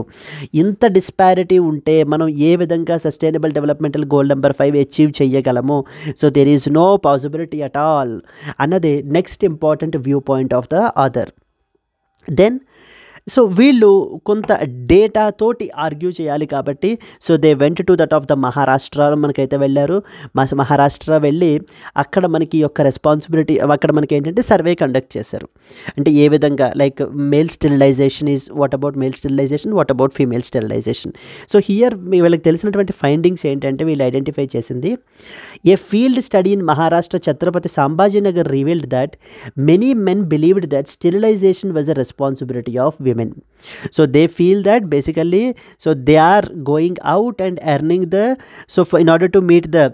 ఇంత డిస్పారిటీ ఉంటే మనం ఏ విధంగా sustainable developmental goal number 5 achieve చేయగలము? So there is no possibility at all అన్నది next important view point of the other. Then so వీళ్ళు కొంత డేటా తోటి ఆర్గ్యూ చేయాలి కాబట్టి so they went to that of the Maharashtra మనకైతే వెళ్ళారు. మహారాష్ట్ర వెళ్ళి అక్కడ మనకి యొక్క రెస్పాన్సిబిలిటీ అక్కడ మనకి ఏంటంటే సర్వే కండక్ట్ చేశారు. అంటే ఏ విధంగా like male sterilisation is what about male sterilisation, what about female sterilisation. So here వీళ్ళకి తెలిసినటువంటి ఫైండింగ్స్ ఏంటంటే వీళ్ళు ఐడెంటిఫై చేసింది a field study in Maharashtra Chhatrapati Sambhajinagar revealed that many men believed that sterilisation was a responsibility of women. So they feel that basically so they are going out and earning the in order to meet the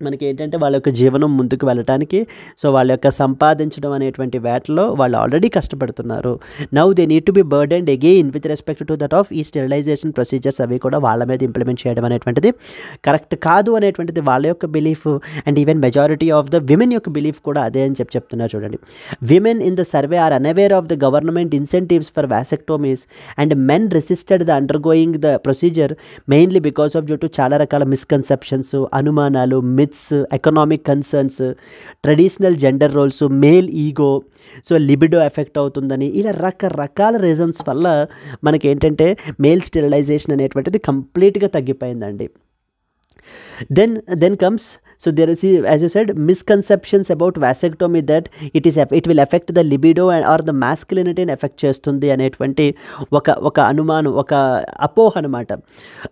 మనకి ఏంటంటే వాళ్ళ యొక్క జీవనం ముందుకు వెళ్ళటానికి సో వాళ్ళ యొక్క సంపాదించడం అనేటువంటి వేటలో వాళ్ళు ఆల్రెడీ కష్టపడుతున్నారు. Now they need to be burdened again with respect to that of ఈ స్టెరిలైజేషన్ ప్రొసీజర్స్ అవి కూడా వాళ్ళ మీద ఇంప్లిమెంట్ చేయడం అనేటువంటిది కరెక్ట్ కాదు అనేటువంటిది వాళ్ళ యొక్క belief. And even majority of the women యొక్క బిలీఫ్ కూడా అదే అని చెప్తున్నారు. చూడండి, women in the survey are unaware of the government incentives for vasectomies and men resisted the undergoing the procedure mainly because of due to చాలా రకాల మిస్కన్సెప్షన్స్, అనుమానాలు, economic concerns, traditional gender roles, male ego, so libido effect అవుతుందని ఇలా రకరకాల రీజన్స్ వల్ల మనకి ఏంటంటే మేల్ స్టెరిలైజేషన్ అనేటువంటిది కంప్లీట్గా తగ్గిపోయిందండి. Then comes, so there is, as you said, misconceptions about vasectomy that it will affect the libido and or the masculinity and affect చేస్తుంది అనేటువంటి ఒక అనుమానం, ఒక అపోహ అనమాట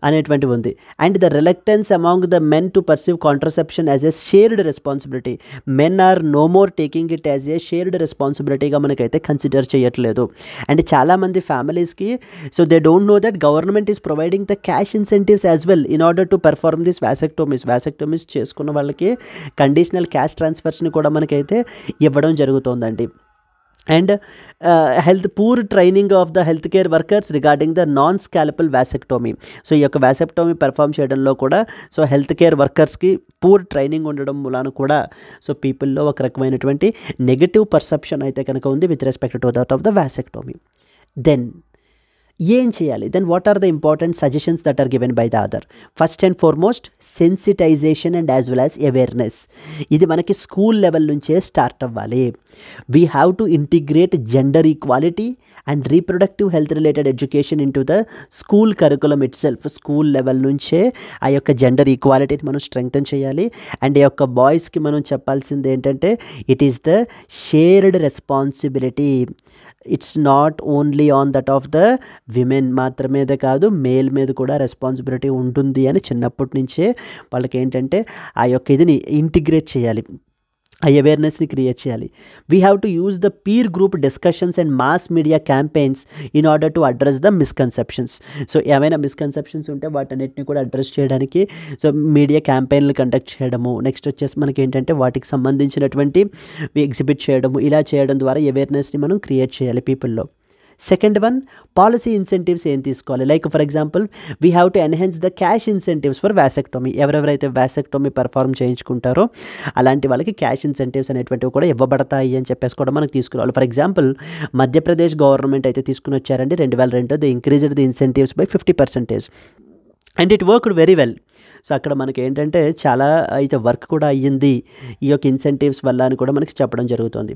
అనేటువంటి ఉంది. And the reluctance among the men to perceive contraception as a shared responsibility. Men are no more taking it as a shared రెస్పాన్సిబిలిటీగా మనకైతే కన్సిడర్ చేయట్లేదు. అండ్ చాలామంది ఫ్యామిలీస్కి so they don't know that government is providing the cash incentives as well in order to perform this vasectomies చేసుకున్న వాళ్ళకి కండిషనల్ క్యాష్ ట్రాన్స్ఫర్స్ని కూడా మనకైతే ఇవ్వడం జరుగుతుందండి. And poor training of the healthcare workers regarding the non-scalpel vasectomy. So ఈ యొక్క వాసెక్టోమీ పెర్ఫామ్ చేయడంలో కూడా సో హెల్త్ కేర్ వర్కర్స్కి పూర్ ట్రైనింగ్ ఉండడం మూలాన కూడా సో పీపుల్లో ఒక రకమైనటువంటి నెగటివ్ పర్సెప్షన్ అయితే కనుక ఉంది with respect to that of the vasectomy. Then ఏం చేయాలి? Then what are the important suggestions that are given by the other? First and foremost sensitisation and as well as awareness. ఇది మనకి స్కూల్ లెవెల్ నుంచే స్టార్ట్ అవ్వాలి. We have to integrate gender equality and reproductive health related education into the school curriculum itself. School level నుంచే ఆ యొక్క జెండర్ ఈక్వాలిటీని మనం స్ట్రెంగ్తన్ చేయాలి. అండ్ ఈ యొక్క బాయ్స్కి మనం చెప్పాల్సింది ఏంటంటే it is the shared responsibility. It's not only on that of the women మాత్రమేదే కాదు, మేల్ మీద కూడా రెస్పాన్సిబిలిటీ ఉంటుంది అని చిన్నప్పటి నుంచే వాళ్ళకి ఏంటంటే ఆ యొక్క ఇదిని ఇంటిగ్రేట్ చేయాలి, ఆ అవేర్నెస్ని క్రియేట్ చేయాలి. We have to use the peer group discussions and mass media campaigns in order to address the misconceptions. So ఏమైనా మిస్కన్సెప్షన్స్ ఉంటే వాటన్నిటిని కూడా అడ్రస్ చేయడానికి సో మీడియా క్యాంపెయిన్లు కండక్ట్ చేయడము, నెక్స్ట్ వచ్చేసి మనకి ఏంటంటే వాటికి సంబంధించినటువంటి ఎగ్జిబిట్ చేయడము, ఇలా చేయడం ద్వారా అవేర్నెస్ని మనం క్రియేట్ చేయాలి పీపుల్లో. సెకండ్ వన్, పాలసీ ఇన్సెంటివ్స్ ఏం తీసుకోవాలి? Like for example we have to enhance the cash incentives for vasectomy. ఎవరెవరైతే వాసెక్టోమీ పర్ఫార్మ్ చేయించుకుంటారో అలాంటి వాళ్ళకి క్యాష్ ఇన్సెంటివ్స్ అనేటువంటివి కూడా ఇవ్వబడతాయి అని చెప్పేసి కూడా మనకు తీసుకురావాలి. ఫర్ ఎగ్జాంపుల్ మధ్యప్రదేశ్ గవర్నమెంట్ అయితే తీసుకుని వచ్చారండి 2002 the increased the incentives by 50%. And it worked very well. So అక్కడ మనకి ఏంటంటే చాలా అయితే వర్క్ కూడా అయ్యింది ఈ యొక్క ఇన్సెంటివ్స్ వల్ల అని కూడా మనకి చెప్పడం జరుగుతుంది.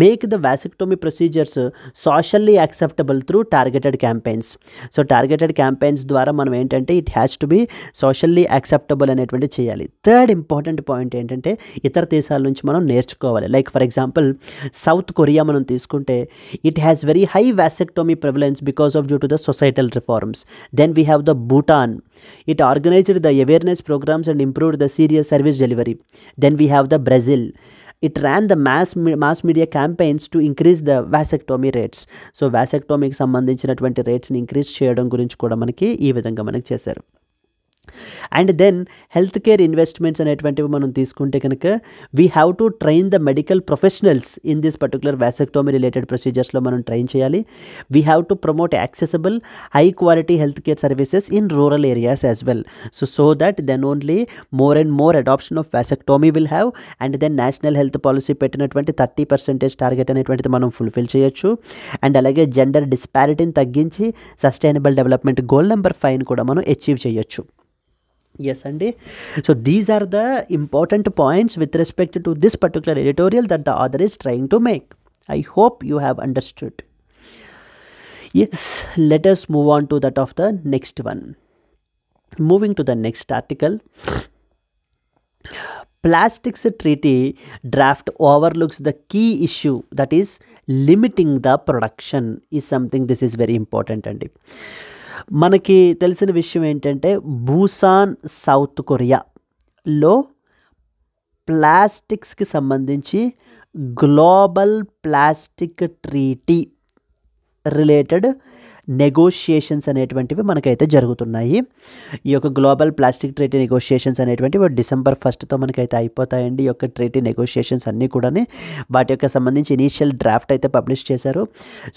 Make the vasectomy procedures socially acceptable through targeted campaigns. So targeted campaigns ద్వారా మనం ఏంటంటే it has to be socially acceptable అనేటువంటి చేయాలి. థర్డ్ ఇంపార్టెంట్ పాయింట్ ఏంటంటే ఇతర దేశాల నుంచి మనం నేర్చుకోవాలి. Like for example south Korea మనం తీసుకుంటే it has very high vasectomy prevalence because of due to the societal reforms. Then we have the Bhutan. It organized the awareness programs and improved the serious service delivery. Then we have the Brazil. It ran the mass media campaigns to increase the vasectomy rates. So vasectomy కి సంబంధించినటువంటి రేట్స్ని ఇంక్రీజ్ చేయడం గురించి కూడా మనకి ఈ విధంగా మనకి చేశారు. And then health care investments అనేటువంటివి మనం తీసుకుంటే కనుక we have to train the medical professionals in this particular vasectomy related ప్రొసీజర్స్లో మనం ట్రైన్ చేయాలి. We have to promote accessible high quality health care services in rural areas as well. So that then only more and more adoption of vasectomy will have. And then national health policy పెట్టినటువంటి 30% టార్గెట్ అనేటువంటిది మనం ఫుల్ఫిల్ చేయొచ్చు. అండ్ అలాగే జెండర్ డిస్పారిటీని తగ్గించి సస్టైనబుల్ డెవలప్మెంట్ గోల్ నెంబర్ 5 కూడా మనం అచీవ్ చేయొచ్చు. Yes, Andy. So these are the important points with respect to this particular editorial that the author is trying to make. I hope you have understood. Yes, let us move on to that of the next one. Moving to the next article. Plastics Treaty draft overlooks the key issue, that is limiting the production is something. This is very important, Andy. మనకి తెలిసిన విషయం ఏంటంటే బూసాన్ సౌత్ కొరియాలో ప్లాస్టిక్స్కి సంబంధించి global plastic treaty related negotiations అనేటువంటివి మనకైతే జరుగుతున్నాయి. ఈ యొక్క గ్లోబల్ ప్లాస్టిక్ ట్రీటీ నెగోషియేషన్స్ అనేటువంటివి December 1తో మనకైతే అయిపోతాయండి. ఈ యొక్క ట్రీటీ నెగోషియేషన్స్ అన్నీ కూడా వాటి యొక్క సంబంధించి ఇనీషియల్ డ్రాఫ్ట్ అయితే పబ్లిష్ చేశారు.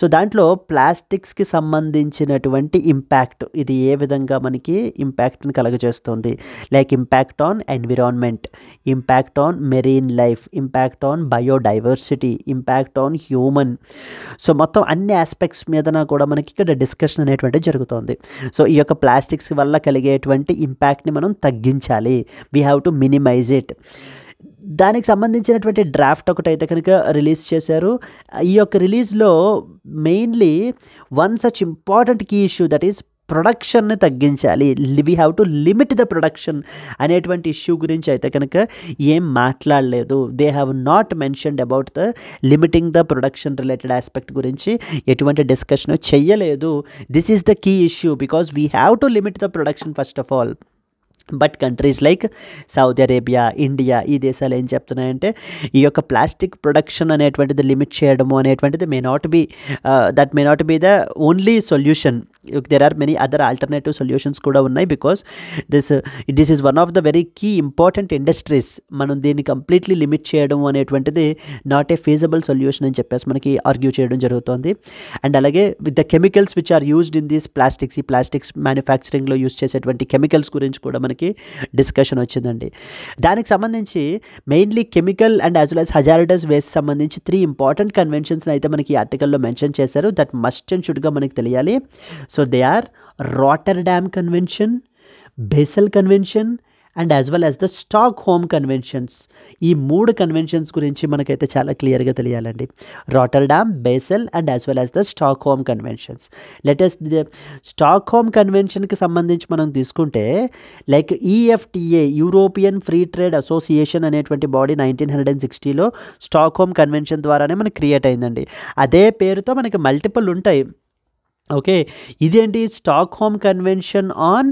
సో దాంట్లో ప్లాస్టిక్స్కి సంబంధించినటువంటి ఇంపాక్ట్, ఇది ఏ విధంగా మనకి ఇంపాక్ట్ని కలగజేస్తుంది, like impact on environment, impact on marine life, impact on biodiversity, impact on human. So మొత్తం అన్ని ఆస్పెక్ట్స్ మీదన కూడా మనకి ఇక్కడ డిస్కషన్ అనేటువంటి జరుగుతుంది. సో ఈ యొక్క ప్లాస్టిక్స్ వల్ల కలిగేటువంటి ఇంపాక్ట్ని మనం తగ్గించాలి. We have to minimise it. దానికి సంబంధించినటువంటి డ్రాఫ్ట్ ఒకటైతే కనుక రిలీజ్ చేశారు. ఈ యొక్క రిలీజ్లో mainly one such important key issue, that is ప్రొడక్షన్ని తగ్గించాలి. We have to limit the production అనేటువంటి ఇష్యూ గురించి అయితే కనుక ఏం మాట్లాడలేదు. They have not mentioned about the limiting the production related aspect గురించి ఎటువంటి డిస్కషన్ చెయ్యలేదు. This is the key issue because we have to limit the production first of all. But countries like Saudi Arabia, India ఈ దేశాలు ఏం చెప్తున్నాయంటే ఈ యొక్క ప్లాస్టిక్ ప్రొడక్షన్ అనేటువంటిది లిమిట్ చేయడము అనేటువంటిది may not be the only solution. There are many other alternative solutions కూడా ఉన్నాయి. Because this is one of the very key important industries. మనం దీన్ని కంప్లీట్లీ లిమిట్ చేయడం అనేటువంటిది నాట్ ఏ ఫీజబుల్ సొల్యూషన్ అని చెప్పేసి మనకి ఆర్గ్యూ చేయడం జరుగుతుంది. అండ్ అలాగే with the chemicals which are used in these plastics, ఈ ప్లాస్టిక్స్ మ్యానుఫ్యాక్చరింగ్లో యూజ్ చేసేటువంటి కెమికల్స్ గురించి కూడా మనకి డిస్కషన్ వచ్చిందండి. దానికి సంబంధించి mainly chemical and as well as hazardous waste సంబంధించి 3 ఇంపార్టెంట్ కన్వెన్షన్స్ని అయితే మనకి ఈ ఆర్టికల్లో మెన్షన్ చేశారు. దట్ మస్ట్ అండ్ షుడ్గా మనకి తెలియాలి. So they are Rotterdam convention, Basel convention and as well as the Stockholm conventions. ఈ 3 కన్వెన్షన్స్ గురించి మనకైతే చాలా క్లియర్గా తెలియాలండి. Rotterdam, Basel and as well as the Stockholm conventions. Latest Stockholm కన్వెన్షన్కి సంబంధించి మనం తీసుకుంటే like EFTA, European free trade association అనేటువంటి బాడీ 1960లో స్టాక్హోమ్ కన్వెన్షన్ ద్వారానే మనకి క్రియేట్ అయిందండి. అదే పేరుతో మనకి మల్టిపుల్ ఉంటాయి. ఓకే, ఇదేంటి స్టాక్హోమ్ కన్వెన్షన్ ఆన్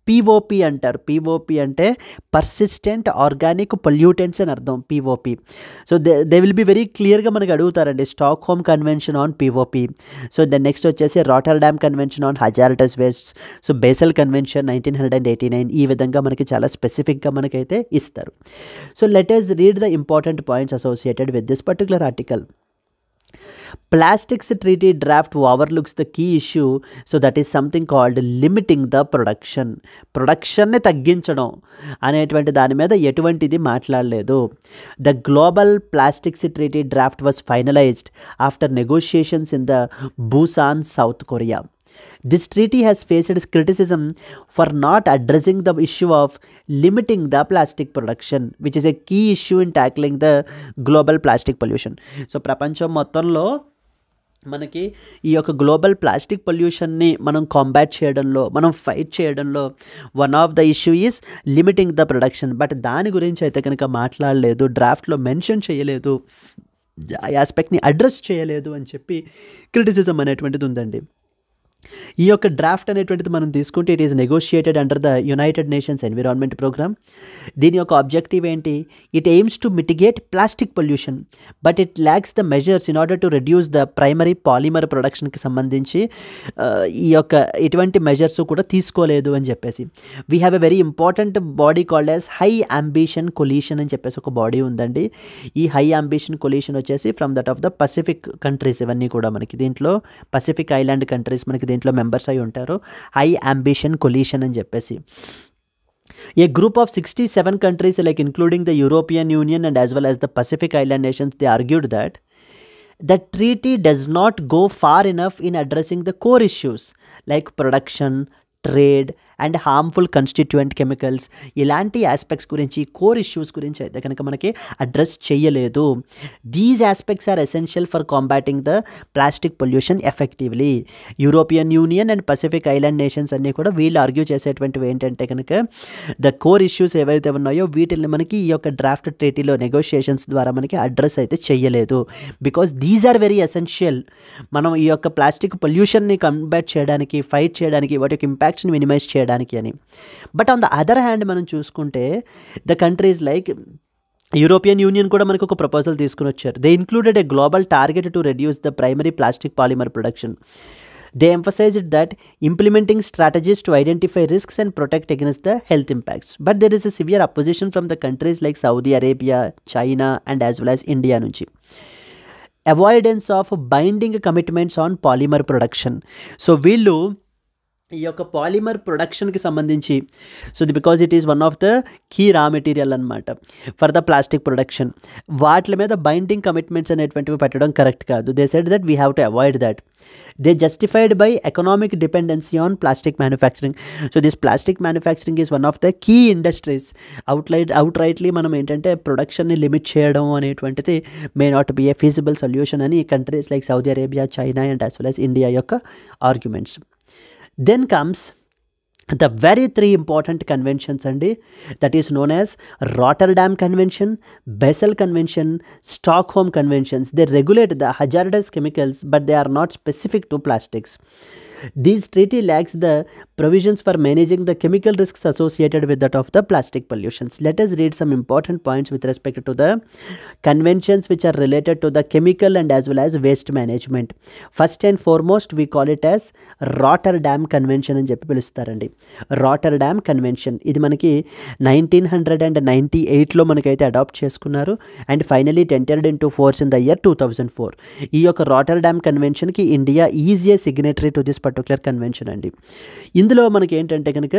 POP అంటారు. POP అంటే పర్సిస్టెంట్ ఆర్గానిక్ పొల్యూటెంట్స్ అని అర్థం, POP. So they will be very క్లియర్గా మనకి అడుగుతారండి Stockholm convention on POP. So then next వచ్చేసి Rotterdam convention on hazardous waste. So Basel convention 1989. ఈ విధంగా మనకి చాలా స్పెసిఫిక్గా మనకైతే ఇస్తారు. So let us read the important points associated with this particular article. Plastics Treaty draft overlooks the key issue, so that is something called limiting the production. ప్రొడక్షన్ని తగ్గించడం అనేటువంటి దాని మీద ఎటువంటిది మాట్లాడలేదు. The Global Plastics Treaty draft was finalized after negotiations in the Busan, South Korea. This treaty has faced criticism for not addressing the issue of limiting the plastic production, which is a key issue in tackling the global plastic pollution. So ప్రపంచం మొత్తంలో మనకి ఈ యొక్క గ్లోబల్ ప్లాస్టిక్ పొల్యూషన్ని మనం కాంబాట్ చేయడంలో, మనం ఫైట్ చేయడంలో one of the issue is limiting the production. But దాని గురించి అయితే కనుక మాట్లాడలేదు, డ్రాఫ్ట్లో మెన్షన్ చేయలేదు, ఆ ఆస్పెక్ట్ని అడ్రస్ చేయలేదు అని చెప్పి క్రిటిసిజం అనేటువంటిది ఉందండి. ఈ యొక్క డ్రాఫ్ట్ అనేటువంటిది మనం తీసుకుంటే it is negotiated under the United Nations Environment Programme. దీని యొక్క ఆబ్జెక్టివ్ ఏంటి? It aims to mitigate plastic pollution but it lacks the measures in order to reduce the primary polymer ప్రొడక్షన్కి సంబంధించి ఈ యొక్క ఎటువంటి మెజర్స్ కూడా తీసుకోలేదు అని చెప్పేసి. We have a very important body called as high ambition coalition అని చెప్పేసి ఒక బాడీ ఉందండి. ఈ హై అంబిషన్ కొలీషన్ వచ్చేసి from that of the Pacific countries, ఇవన్నీ కూడా మనకి దీంట్లో పసిఫిక్ ఐలాండ్ కంట్రీస్ మనకి దీంట్లో మెంబర్స్ అయి ఉంటారు. హై అంబిషన్ కొలీషన్ అని చెప్పేసి a group of 67 countries like including the European Union and as well as the Pacific Island nations, they argued that the treaty does not go far enough in addressing the core issues like production, trade and harmful constituent chemicals, ఇలాంటి ఆస్పెక్ట్స్ గురించి, కోర్ ఇష్యూస్ గురించి అయితే కనుక మనకి అడ్రస్ చేయలేదు. These aspects are essential for combating the plastic pollution effectively. European Union and Pacific Island nations అన్నీ కూడా వీళ్ళు ఆర్గ్యూ చేసేటువంటివి ఏంటంటే కనుక ద కోర్ ఇష్యూస్ ఏవైతే ఉన్నాయో వీటిని మనకి ఈ యొక్క డ్రాఫ్ట్ ట్రీటీలో నెగోషియేషన్స్ ద్వారా మనకి అడ్రస్ అయితే చేయలేదు. Because these are very essential. మనం ఈ యొక్క ప్లాస్టిక్ పొల్యూషన్ని కంబాట్ చేయడానికి, ఫైట్ చేయడానికి, వాటి యొక్క ఇంపాక్ట్స్ని మినిమైజ్ చేయడానికి అని. But on the other hand మనం చూసుకుంటే the countries like European Union కూడా మనకు ఒక ప్రపోజల్ తీసుకుని వచ్చారు. They included a global target to reduce the primary plastic polymer production. They emphasized that implementing strategies to identify risks and protect against the health impacts. But there is a severe opposition from the countries like Saudi Arabia, China and as well as India nunchi. Avoidance of binding commitments on polymer production. So వీళ్ళు ఈ యొక్క పాలిమర్ ప్రొడక్షన్కి సంబంధించి, so because it is one of the key raw material అనమాట ఫర్ ద ప్లాస్టిక్ ప్రొడక్షన్, వాటి మీద బైండింగ్ కమిట్మెంట్స్ అనేటువంటివి పెట్టడం కరెక్ట్ కాదు. They said that we have to avoid that. They justified by economic dependency on plastic manufacturing. So this plastic manufacturing is one of the key industries. Outrightly మనం ఏంటంటే ప్రొడక్షన్ని లిమిట్ చేయడం అనేటువంటిది may not be a feasible solution అని countries like Saudi Arabia, China and as well as India యొక్క arguments. Then comes the very 3 important conventions and that is known as Rotterdam Convention, Basel Convention, Stockholm Conventions. They regulate the hazardous chemicals but they are not specific to plastics. This treaty lacks the provisions for managing the chemical risks associated with that of the plastic pollutions. Let us read some important points with respect to the conventions which are related to the chemical and as well as waste management. First and foremost, we call it as Rotterdam Convention అని చెప్పి పిలుస్తారండి. Rotterdam Convention ఇది మనకి 1998లో మనకైతే అడాప్ట్ చేసుకున్నారు and finally it entered in to force in the year 2004. ఈ యొక్క రాటర్డామ్ కన్వెన్షన్కి India is a signatory to this particular convention అండి. ఇందులో మనకి ఏంటంటే కనుక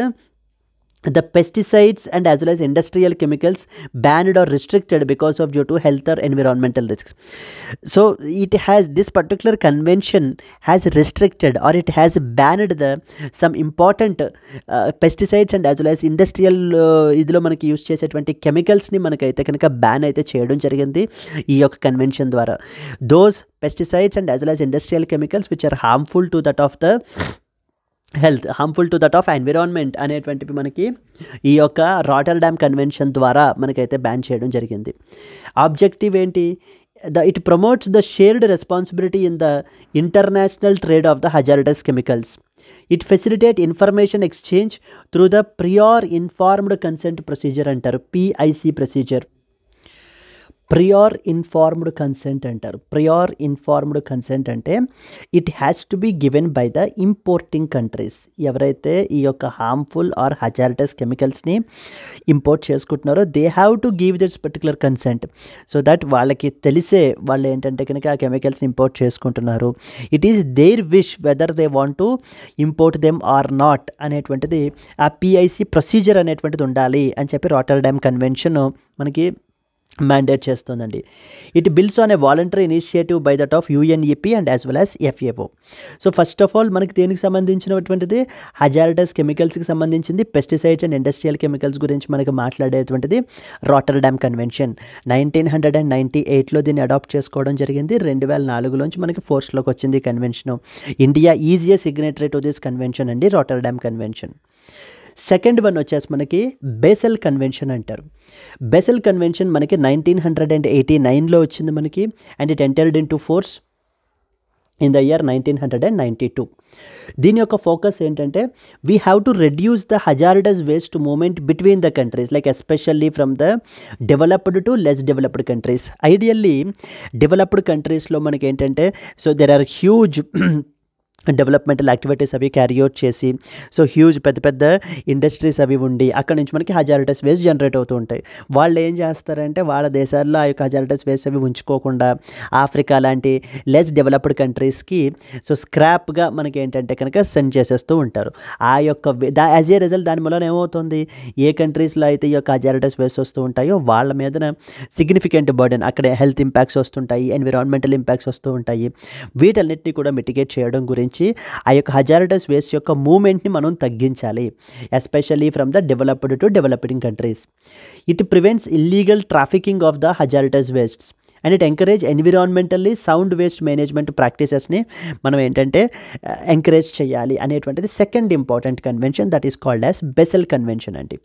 the pesticides and as well as industrial chemicals banned or restricted because of due to health or environmental risks. So it has, this particular convention has restricted or it has banned the some important pesticides and as well as industrial ఇదిలో మనకి యూస్ చేసేటువంటి కెమికల్స్ని మనకైతే కనుక బ్యాన్ అయితే చేయడం జరిగింది ఈ యొక్క కన్వెన్షన్ ద్వారా. those pesticides and as well as industrial chemicals which are harmful to that of the health, harmful to that of environment అనేటువంటివి మనకి ఈ యొక్క రాటర్డామ్ కన్వెన్షన్ ద్వారా మనకైతే బ్యాన్ చేయడం జరిగింది. ఆబ్జెక్టివ్ ఏంటి? It promotes the shared responsibility in the international trade of the hazardous chemicals. It facilitate information exchange through the prior informed consent procedure అంటారు, PIC procedure. Prior informed consent అంటారు. ప్రియార్ ఇన్ఫార్మ్డ్ కన్సెంట్ అంటే it has to be given by the importing countries. ఎవరైతే ఈ యొక్క హార్మ్ఫుల్ ఆర్ హజార్డస్ కెమికల్స్ని ఇంపోర్ట్ చేసుకుంటున్నారో they have to give this particular consent so that వాళ్ళకి తెలిసే వాళ్ళు ఏంటంటే కనుక ఆ కెమికల్స్ని ఇంపోర్ట్ చేసుకుంటున్నారు. It is their wish whether they want to import them or not అనేటువంటిది ఆ పిఐసి ప్రొసీజర్ అనేటువంటిది ఉండాలి అని చెప్పి రాటర్డామ్ కన్వెన్షన్ మనకి మ్యాండేట్ చేస్తుందండి. It builds on a voluntary initiative by that of UNEP and as well as FAO. So first of all మనకి దేనికి సంబంధించినటువంటిది హజార్డస్ కెమికల్స్కి సంబంధించింది, పెస్టిసైడ్స్ అండ్ ఇండస్ట్రియల్ కెమికల్స్ గురించి మనకి మాట్లాడేటువంటిది రాటర్డామ్ కన్వెన్షన్. 1998లో దీన్ని అడాప్ట్ చేసుకోవడం జరిగింది. 2004లోంచి మనకి ఫోర్స్లోకి వచ్చింది ఈ convention. India is a signatory to this convention అండి, రాటర్డామ్ కన్వెన్షన్. సెకండ్ వన్ వచ్చేసి మనకి బేసెల్ కన్వెన్షన్ అంటారు. బేసెల్ కన్వెన్షన్ మనకి 1989లో వచ్చింది మనకి and it entered in to force in the year 1992. దీని యొక్క ఫోకస్ ఏంటంటే we have to reduce the hazardous waste movement between the countries, like especially from the developed to less developed countries. Ideally developed కంట్రీస్లో మనకి ఏంటంటే so there are huge developmental activities అవి క్యారీ అవుట్ చేసి సో హ్యూజ్ పెద్ద పెద్ద ఇండస్ట్రీస్ అవి ఉండి అక్కడ నుంచి మనకి హజార్డస్ వేస్ట్ జనరేట్ అవుతూ ఉంటాయి. వాళ్ళు ఏం చేస్తారంటే వాళ్ళ దేశాల్లో ఆ యొక్క హజార్డస్ వేస్ట్ అవి ఉంచుకోకుండా ఆఫ్రికా లాంటి లెస్ డెవలప్డ్ కంట్రీస్కి సో స్క్రాప్గా మనకి ఏంటంటే కనుక సెండ్ చేసేస్తూ ఉంటారు. ఆ యొక్క యాజ్ ఏ రిజల్ట్ దాని వలన ఏమవుతుంది, ఏ కంట్రీస్లో అయితే ఈ యొక్క హజార్డస్ వేస్ట్ వస్తూ ఉంటాయో వాళ్ళ మీదన సిగ్నిఫికెంట్ బర్డెన్, అక్కడ హెల్త్ ఇంపాక్ట్స్ వస్తుంటాయి, ఎన్విరాన్మెంటల్ ఇంపాక్ట్స్ వస్తూ ఉంటాయి. వీటన్నిటిని కూడా మిటిగేట్ చేయడం గురించి ఆ యొక్క హజార్డస్ వేస్ట్ యొక్క మూవ్మెంట్ని మనం తగ్గించాలి, especially from the developed to developing countries. It prevents illegal trafficking of the hazardous wastes and it encourage environmentally sound waste management ప్రాక్టీసెస్ని మనం ఏంటంటే ఎంకరేజ్ చేయాలి అనేటువంటిది second important convention, that is called as Basel convention అండి.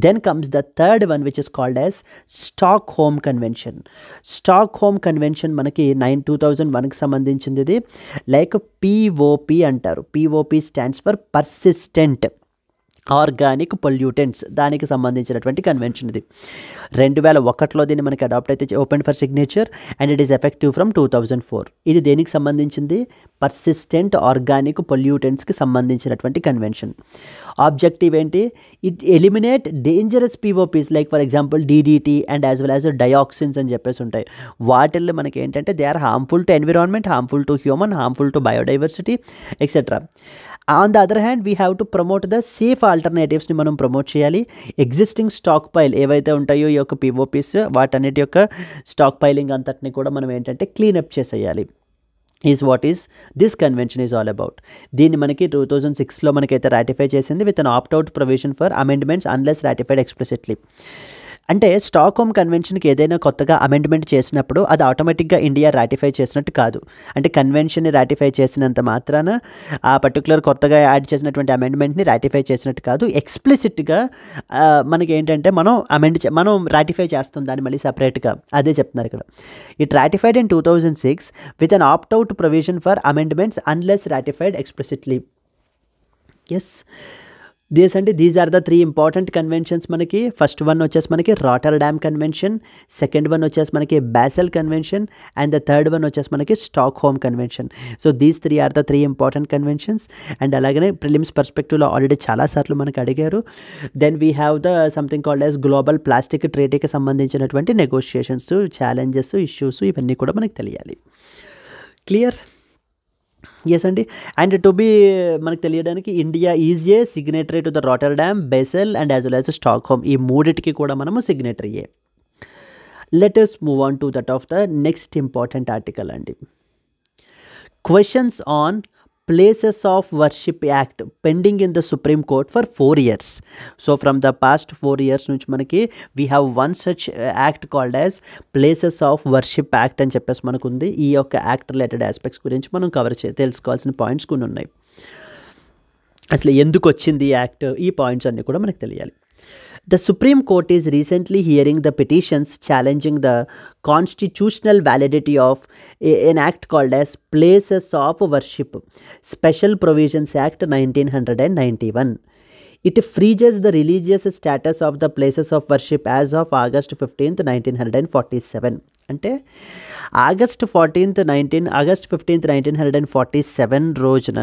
Then comes the third one which is called as Stockholm Convention. Stockholm Convention మనకి 2001కి సంబంధించింది. ఇది లైక్ POP అంటారు. POP stands for persistent organic pollutants, దానికి సంబంధించినటువంటి కన్వెన్షన్ ఇది. 2001లో దీన్ని మనకి అడాప్ట్ అయితే open for signature and it is effective from 2004. ఇది దేనికి సంబంధించింది, పర్సిస్టెంట్ ఆర్గానిక్ పొల్యూటెంట్స్కి సంబంధించినటువంటి కన్వెన్షన్. ఆబ్జెక్టివ్ ఏంటి, it eliminate dangerous POPs like for example DDT and as well as dioxins అని చెప్పేసి ఉంటాయి. వాటిల్లో మనకి ఏంటంటే they are harmful to environment, harmful to human, harmful to biodiversity etcetera. On the other hand we have to promote the safe ఆల్టర్నేటివ్స్ని మనం ప్రమోట్ చేయాలి. ఎగ్జిస్టింగ్ స్టాక్ పైల్ ఏవైతే ఉంటాయో ఈ యొక్క POPs వాటన్నిటి యొక్క స్టాక్ పైలింగ్ అంతటిని కూడా మనం ఏంటంటే క్లీనప్ చేసేయాలి. Is what is this convention is all about. దీన్ని మనకి 2006లో మనకైతే రాటిఫై చేసింది with an opt out provision for amendments unless ratified explicitly. అంటే స్టాక్‌హోమ్ కన్వెన్షన్‌కి ఏదైనా కొత్తగా అమెండ్మెంట్ చేసినప్పుడు అది ఆటోమేటిక్‌గా ఇండియా రాటిఫై చేసినట్టు కాదు. అంటే కన్వెన్షన్‌ని రాటిఫై చేసినంత మాత్రాన ఆ పర్టిక్యులర్ కొత్తగా యాడ్ చేసినటువంటి అమెండ్మెంట్‌ని రాటిఫై చేసినట్టు కాదు. ఎక్స్‌ప్లిసిట్‌గా మనకేంటంటే మనం రాటిఫై చేస్తాం దాన్ని మళ్ళీ సెపరేట్‌గా. అదే చెప్తున్నారు ఇక్కడ. It ratified in 2006 with an opt out provision for amendments unless ratified explicitly. Yes. These are the 3 important conventions మనకి. ఫస్ట్ వన్ వచ్చేసి మనకి రాటర్డామ్ కన్వెన్షన్, సెకండ్ వన్ వచ్చేసి మనకి Basel convention and the third one వచ్చేసి మనకి Stockholm convention. So these 3 are the 3 important conventions. And అలాగనే ప్రిలిమ్స్ పర్స్పెక్టివ్లో ఆల్రెడీ చాలాసార్లు మనకు అడిగారు. Then we have the something called as global plastic ట్రేడీకి సంబంధించినటువంటి నెగోషియేషన్స్, ఛాలెంజెస్, ఇష్యూస్ ఇవన్నీ కూడా మనకు తెలియాలి. క్లియర్? ఎస్ అండి. అండ్ టు బీ మనకు తెలియడానికి India is a signatory to the Rotterdam, Basel and as well as Stockholm. ఈ మూడిటికి కూడా మనము సిగ్నేటరీయే. Let us move on to that of the next important article అండి. Questions on places of worship act pending in the Supreme Court for 4 years. So from the past 4 years నుంచి మనకి we have one such act called as places of worship act అని చెప్పేసి మనకు ఉంది. ఈ యొక్క యాక్ట్ రిలేటెడ్ ఆస్పెక్ట్స్ గురించి మనం తెలుసుకోవాల్సిన పాయింట్స్ కొన్ని ఉన్నాయి. అసలు ఎందుకు వచ్చింది ఈ యాక్ట్, ఈ పాయింట్స్ అన్నీ కూడా మనకు తెలియాలి. The Supreme Court is recently hearing the petitions challenging the constitutional validity of an act called as Places of Worship, Special Provisions Act 1991. It freezes the religious status of the places of worship as of August 15th, 1947. అంటే ఆగస్ట్ 15th, 1947 రోజున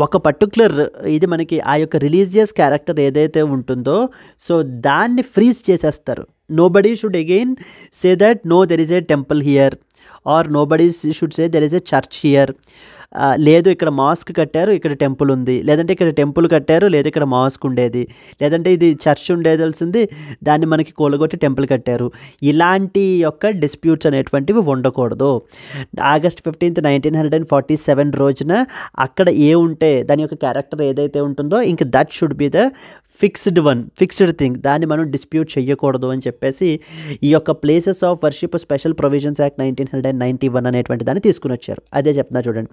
ఒక పర్టికులర్ ఇది మనకి ఆ యొక్క రిలీజియస్ క్యారెక్టర్ ఏదైతే ఉంటుందో సో దాన్ని ఫ్రీజ్ చేసేస్తారు. Nobody should again say that no there is a temple here or nobody should say there is a church here. లేదు ఇక్కడ మాస్క్ కట్టారు, ఇక్కడ టెంపుల్ ఉంది, లేదంటే ఇక్కడ టెంపుల్ కట్టారు, లేదు ఇక్కడ మాస్క్ ఉండేది, లేదంటే ఇది చర్చ్ ఉండేదలసింది దాన్ని మనకి కూలగొట్టి టెంపుల్ కట్టారు. ఇలాంటి యొక్క డిస్ప్యూట్స్ అనేటువంటివి ఉండకూడదు. ఆగస్ట్ 15th, 1947 రోజున అక్కడ ఉంటే దాని యొక్క క్యారెక్టర్ ఏదైతే ఉంటుందో ఇంక that should be the fixed thing, దాన్ని మనం డిస్ప్యూట్ చేయకూడదు అని చెప్పేసి ఈ యొక్క places of worship special provisions act 1991 అనేటువంటి దాన్ని తీసుకుని వచ్చారు. అదే చెప్తున్నా చూడండి.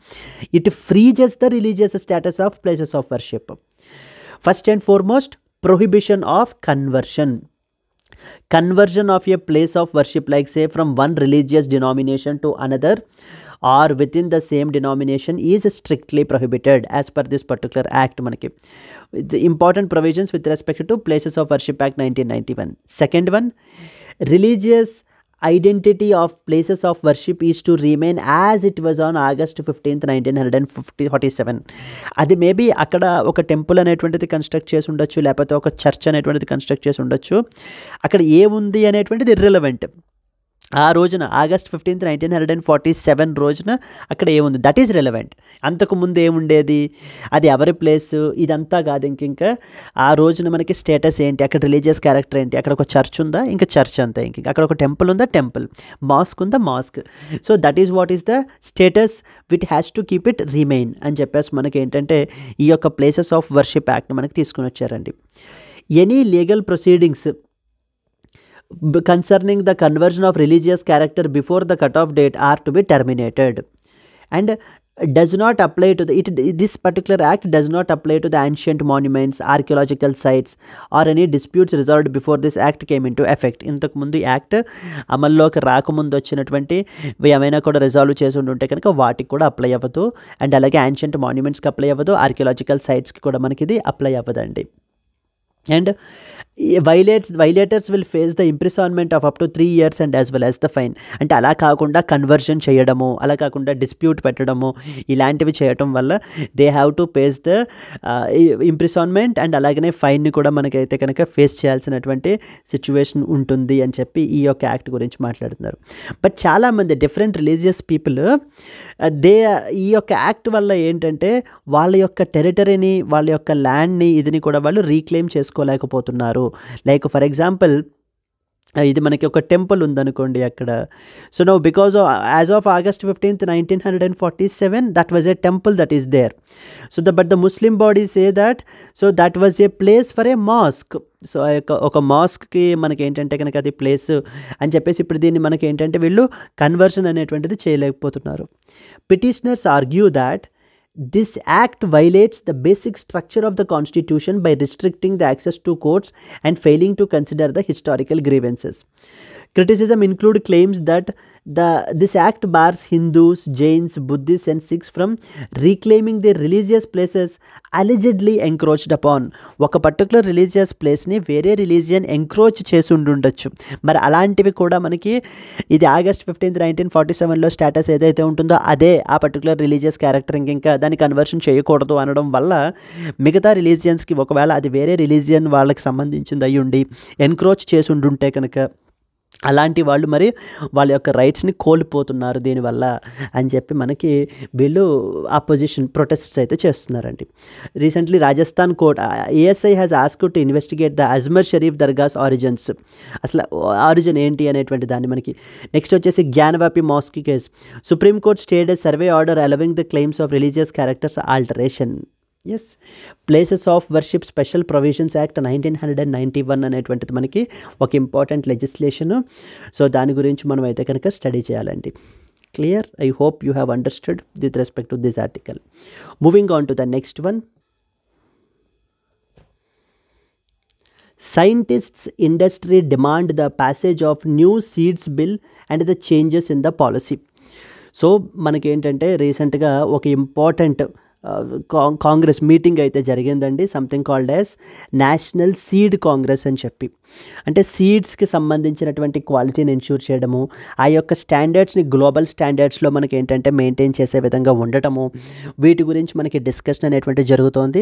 It freezes the religious status of places of worship. First and foremost prohibition of conversion of A place of worship like say from one religious denomination to another or within the same denomination is strictly prohibited as per this particular act. మనకి the important provisions with respect to places of worship act 1991. Second one, religious identity of places of worship is to remain as it was on August 15th, 1947. అది మేబీ అక్కడ ఒక టెంపుల్ అనేటువంటిది కన్స్ట్రక్ట్ చేసి ఉండొచ్చు, లేకపోతే ఒక చర్చ్ అనేటువంటిది కన్స్ట్రక్ట్ చేసి ఉండొచ్చు. అక్కడ ఏముంది అనేటువంటిది ఇర్రెలవెంట్. ఆ రోజున ఆగస్ట్ 15th, 1947 రోజున అక్కడ ఏముంది దట్ ఈజ్ రెలవెంట్. అంతకుముందు ఏముండేది, అది ఎవరి ప్లేసు, ఇదంతా కాదు. ఇంకా ఆ రోజున మనకి స్టేటస్ ఏంటి, అక్కడ రిలీజియస్ క్యారెక్టర్ ఏంటి, అక్కడ ఒక చర్చ్ ఉందా, ఇంకా చర్చ్ అంతా, ఇంక అక్కడ ఒక టెంపుల్ ఉందా, టెంపుల్, మాస్క్ ఉందా, mosque. So that is what is the status with has to keep it remain అని చెప్పేసి మనకి ఏంటంటే ఈ యొక్క ప్లేసెస్ ఆఫ్ వర్షిప్ యాక్ట్ మనకి తీసుకుని వచ్చారండి. Any legal proceedings concerning the conversion of religious character before the cutoff date are to be terminated and does not apply to this particular act does not apply to the ancient monuments, archaeological sites or any disputes resolved before this act came into effect. ఇంతకు ముందు యాక్ట్ అమల్లోకి రాకముందు వచ్చినటువంటి ఏమైనా కూడా రిజాల్వ్ చేసి ఉంటే కనుక వాటికి కూడా అప్లై అవ్వదు. అండ్ అలాగే యాన్షియంట్ మాన్యుమెంట్స్కి అప్లై అవ్వదు, ఆర్కియాలజికల్ సైట్స్కి కూడా మనకి ఇది అప్లై అవ్వదండి. And violators will face the imprisonment of up to 3 years and as well as the fine. అంటే అలా కాకుండా కన్వర్షన్ చేయడము, అలా కాకుండా డిస్ప్యూట్ పెట్టడము, ఇలాంటివి చేయటం వల్ల they have to face the imprisonment and అలాగనే ఫైన్ని కూడా మనకైతే కనుక ఫేస్ చేయాల్సినటువంటి సిచ్యువేషన్ ఉంటుంది అని చెప్పి ఈ యొక్క యాక్ట్ గురించి మాట్లాడుతున్నారు. బట్ చాలామంది డిఫరెంట్ రిలీజియస్ పీపుల్ ఈ యొక్క యాక్ట్ వల్ల ఏంటంటే వాళ్ళ యొక్క టెరిటరీని, వాళ్ళ యొక్క ల్యాండ్ని, ఇదిని కూడా వాళ్ళు రీక్లెయిమ్ చేసుకోలేకపోతున్నారు. లైక్ ఫర్ ఎగ్జాంపుల్ ఇది మనకి ఒక టెంపుల్ ఉందనుకోండి అక్కడ. So now because as of August 15th 1947 that was a temple that is there. So but the Muslim body say that so that was a place for a mosque. So ఆ యొక్క ఒక మాస్క్కి మనకి ఏంటంటే కనుక అది ప్లేస్ అని చెప్పేసి ఇప్పుడు దీన్ని మనకి ఏంటంటే వీళ్ళు కన్వర్షన్ అనేటువంటిది చేయలేకపోతున్నారు. Petitioners argue that this act violates the basic structure of the constitution by restricting the access to courts and failing to consider the historical grievances. Criticism include claims that this act bars Hindus, Jains, Buddhists and Sikhs from reclaiming their religious places allegedly encroached upon. ఒక పర్టికులర్ రిలీజియస్ ప్లేస్ని వేరే రిలీజియన్ ఎంక్రోచ్ చేసి ఉండొచ్చు. మరి అలాంటివి కూడా మనకి ఇది August 15th 1947లో స్టేటస్ ఏదైతే ఉంటుందో అదే ఆ పర్టికులర్ రిలీజియస్ క్యారెక్టర్ ఇంకా దాన్ని కన్వర్షన్ చేయకూడదు అనడం వల్ల మిగతా రిలీజియన్స్కి ఒకవేళ అది వేరే రిలీజియన్ వాళ్ళకి సంబంధించింది అయ్యి ఉండి ఎన్క్రోచ్ చేసి ఉండుంటే కనుక అలాంటి వాళ్ళు మరి వాళ్ళ యొక్క రైట్స్ని కోల్పోతున్నారు దీనివల్ల అని చెప్పి మనకి వీళ్ళు అపోజిషన్ ప్రొటెస్ట్స్ అయితే చేస్తున్నారండి. Recently Rajasthan court ASI has asked to investigate the Ajmer Sharif dargah's origins. అసలు ఆరిజిన్ ఏంటి అనేటువంటి దాన్ని మనకి. నెక్స్ట్ వచ్చేసి Gyanvapi mosque case. Supreme Court stayed a survey order allowing the claims of religious characters alteration. As places of worship special provisions act 1991 అనేటువంటిది మనకి ఒక ఇంపార్టెంట్ లెజిస్లేషను. సో దాని గురించి మనం అయితే కనుక స్టడీ చేయాలండి. Clear? I hope you have understood with respect to this article. Moving on to the next one. Scientists industry demand the passage of new seeds bill and the changes in the policy. So మనకి ఏంటంటే రీసెంట్గా ఒక ఇంపార్టెంట్ కాంగ్రెస్ మీటింగ్ అయితే జరిగిందండి. Something called as national seed Congress అని చెప్పి. అంటే సీడ్స్కి సంబంధించినటువంటి క్వాలిటీని ఎన్ష్యూర్ చేయడము, ఆ యొక్క స్టాండర్డ్స్ని గ్లోబల్ స్టాండర్డ్స్లో మనకి ఏంటంటే మెయింటైన్ చేసే విధంగా ఉండటము, వీటి గురించి మనకి డిస్కషన్ అనేటువంటిది జరుగుతోంది.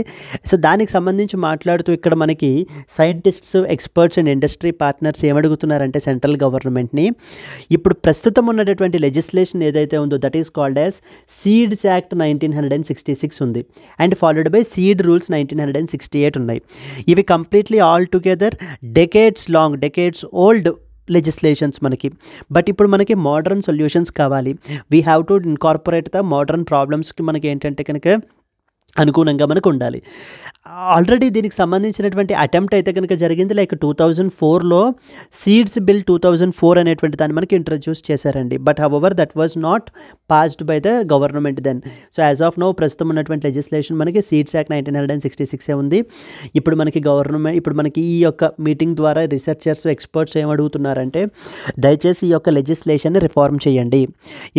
సో దానికి సంబంధించి మాట్లాడుతూ ఇక్కడ మనకి scientists, experts and industry partners ఏమడుగుతున్నారంటే సెంట్రల్ గవర్నమెంట్ని ఇప్పుడు ప్రస్తుతం ఉన్నటువంటి లెజిస్లేషన్ ఏదైతే ఉందో that is called as seeds act 1966 ఉంది and followed by seed rules 1968 ఉన్నాయి. ఇవి completely all together decades old legislations మనకి. బట్ ఇప్పుడు మనకి మోడర్న్ సొల్యూషన్స్ కావాలి. We have to incorporate the modern ప్రాబ్లమ్స్కి మనకి ఏంటంటే కనుక అనుగుణంగా మనకు ఉండాలి. ఆల్రెడీ దీనికి సంబంధించినటువంటి అటెంప్ట్ అయితే కనుక జరిగింది. లైక్ 2004లో సీడ్స్ బిల్ 2004 అనేటువంటి దాన్ని మనకి ఇంట్రడ్యూస్ చేశారండి. But however that was not passed by the government then. So as of now ప్రస్తుతం ఉన్నటువంటి లెజిస్లేషన్ మనకి సీడ్స్ యాక్ట్ 1966 ఉంది. ఇప్పుడు మనకి గవర్నమెంట్ ఇప్పుడు మనకి ఈ యొక్క మీటింగ్ ద్వారా రీసెర్చర్స్, ఎక్స్పర్ట్స్ ఏమడుగుతున్నారంటే దయచేసి ఈ యొక్క లెజిస్లేషన్ని రిఫార్మ్ చేయండి.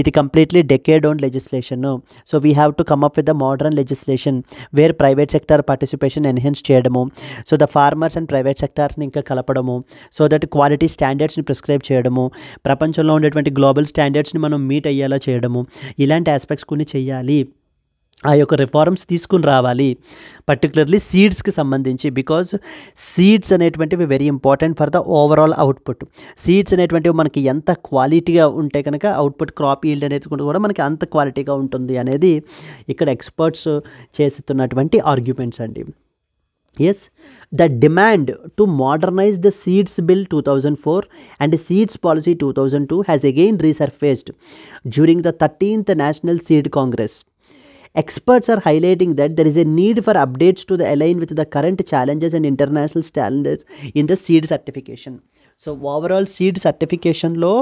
ఇది completely decade own legislation. So we have to come up with the modern legislation where private sector participation enhance చేయడము, so the farmers and private సెక్టార్ని ఇంకా కలపడము, సో దట్ క్వాలిటీ స్టాండర్డ్స్ని ప్రిస్క్రైబ్ చేయడము, ప్రపంచంలో ఉండేటువంటి గ్లోబల్ స్టాండర్డ్స్ని మనం మీట్ అయ్యేలా చేయడము, ఇలాంటి ఆస్పెక్ట్స్ కొన్ని చేయాలి. ఆ యొక్క రిఫార్మ్స్ తీసుకుని రావాలి పర్టికులర్లీ సీడ్స్కి సంబంధించి. బికాజ్ సీడ్స్ అనేటువంటివి very important for the overall output. Seeds అనేటువంటివి మనకి ఎంత క్వాలిటీగా ఉంటే కనుక అవుట్పుట్ క్రాప్ ఈల్డ్ అనేది కూడా మనకి అంత క్వాలిటీగా ఉంటుంది అనేది ఇక్కడ ఎక్స్పర్ట్స్ చేస్తున్నటువంటి ఆర్గ్యుమెంట్స్ అండి. Yes, the demand to modernize the Seeds Bill 2004 and Seeds Policy 2002 has again resurfaced during the 13th National Seed Congress. Experts are highlighting that there is a need for updates to align with the current challenges and international standards in the seed certification. So overall seed certificationలో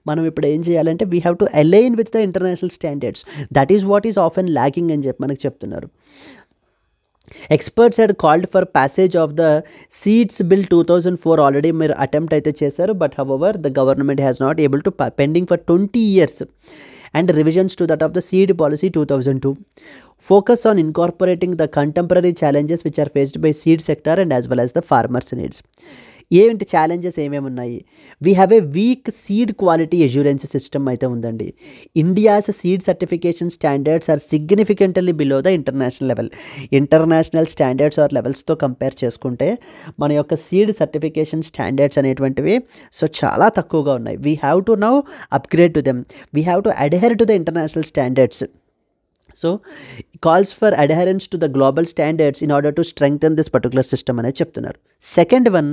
మనం ఇప్పుడు ఏం చేయాలంటే we have to align with the international standards. That is what is often lacking అని చెప్పి మనకు చెప్తున్నారు. Experts had called for passage of the seeds bill 2004 already మీరు అటెంప్ట్ అయితే చేశారు. But however the government has not able to pending for 20 years and revisions to that of the seed policy 2002 focus on incorporating the contemporary challenges which are faced by seed sector and as well as the farmers needs. ఏంటి ఛాలెంజెస్ ఏమేమి ఉన్నాయి? We have a weak seed quality assurance system అయితే ఉందండి. India's seed certification standards are significantly below the international level. International standards or లెవెల్స్తో కంపేర్ చేసుకుంటే మన యొక్క సీడ్ సర్టిఫికేషన్ స్టాండర్డ్స్ అనేటువంటివి సో చాలా తక్కువగా ఉన్నాయి. We have to now upgrade to them. We have to adhere to the international standards. So calls for adherence to the global standards in order to strengthen this particular system అనేది చెప్తున్నారు. Second one,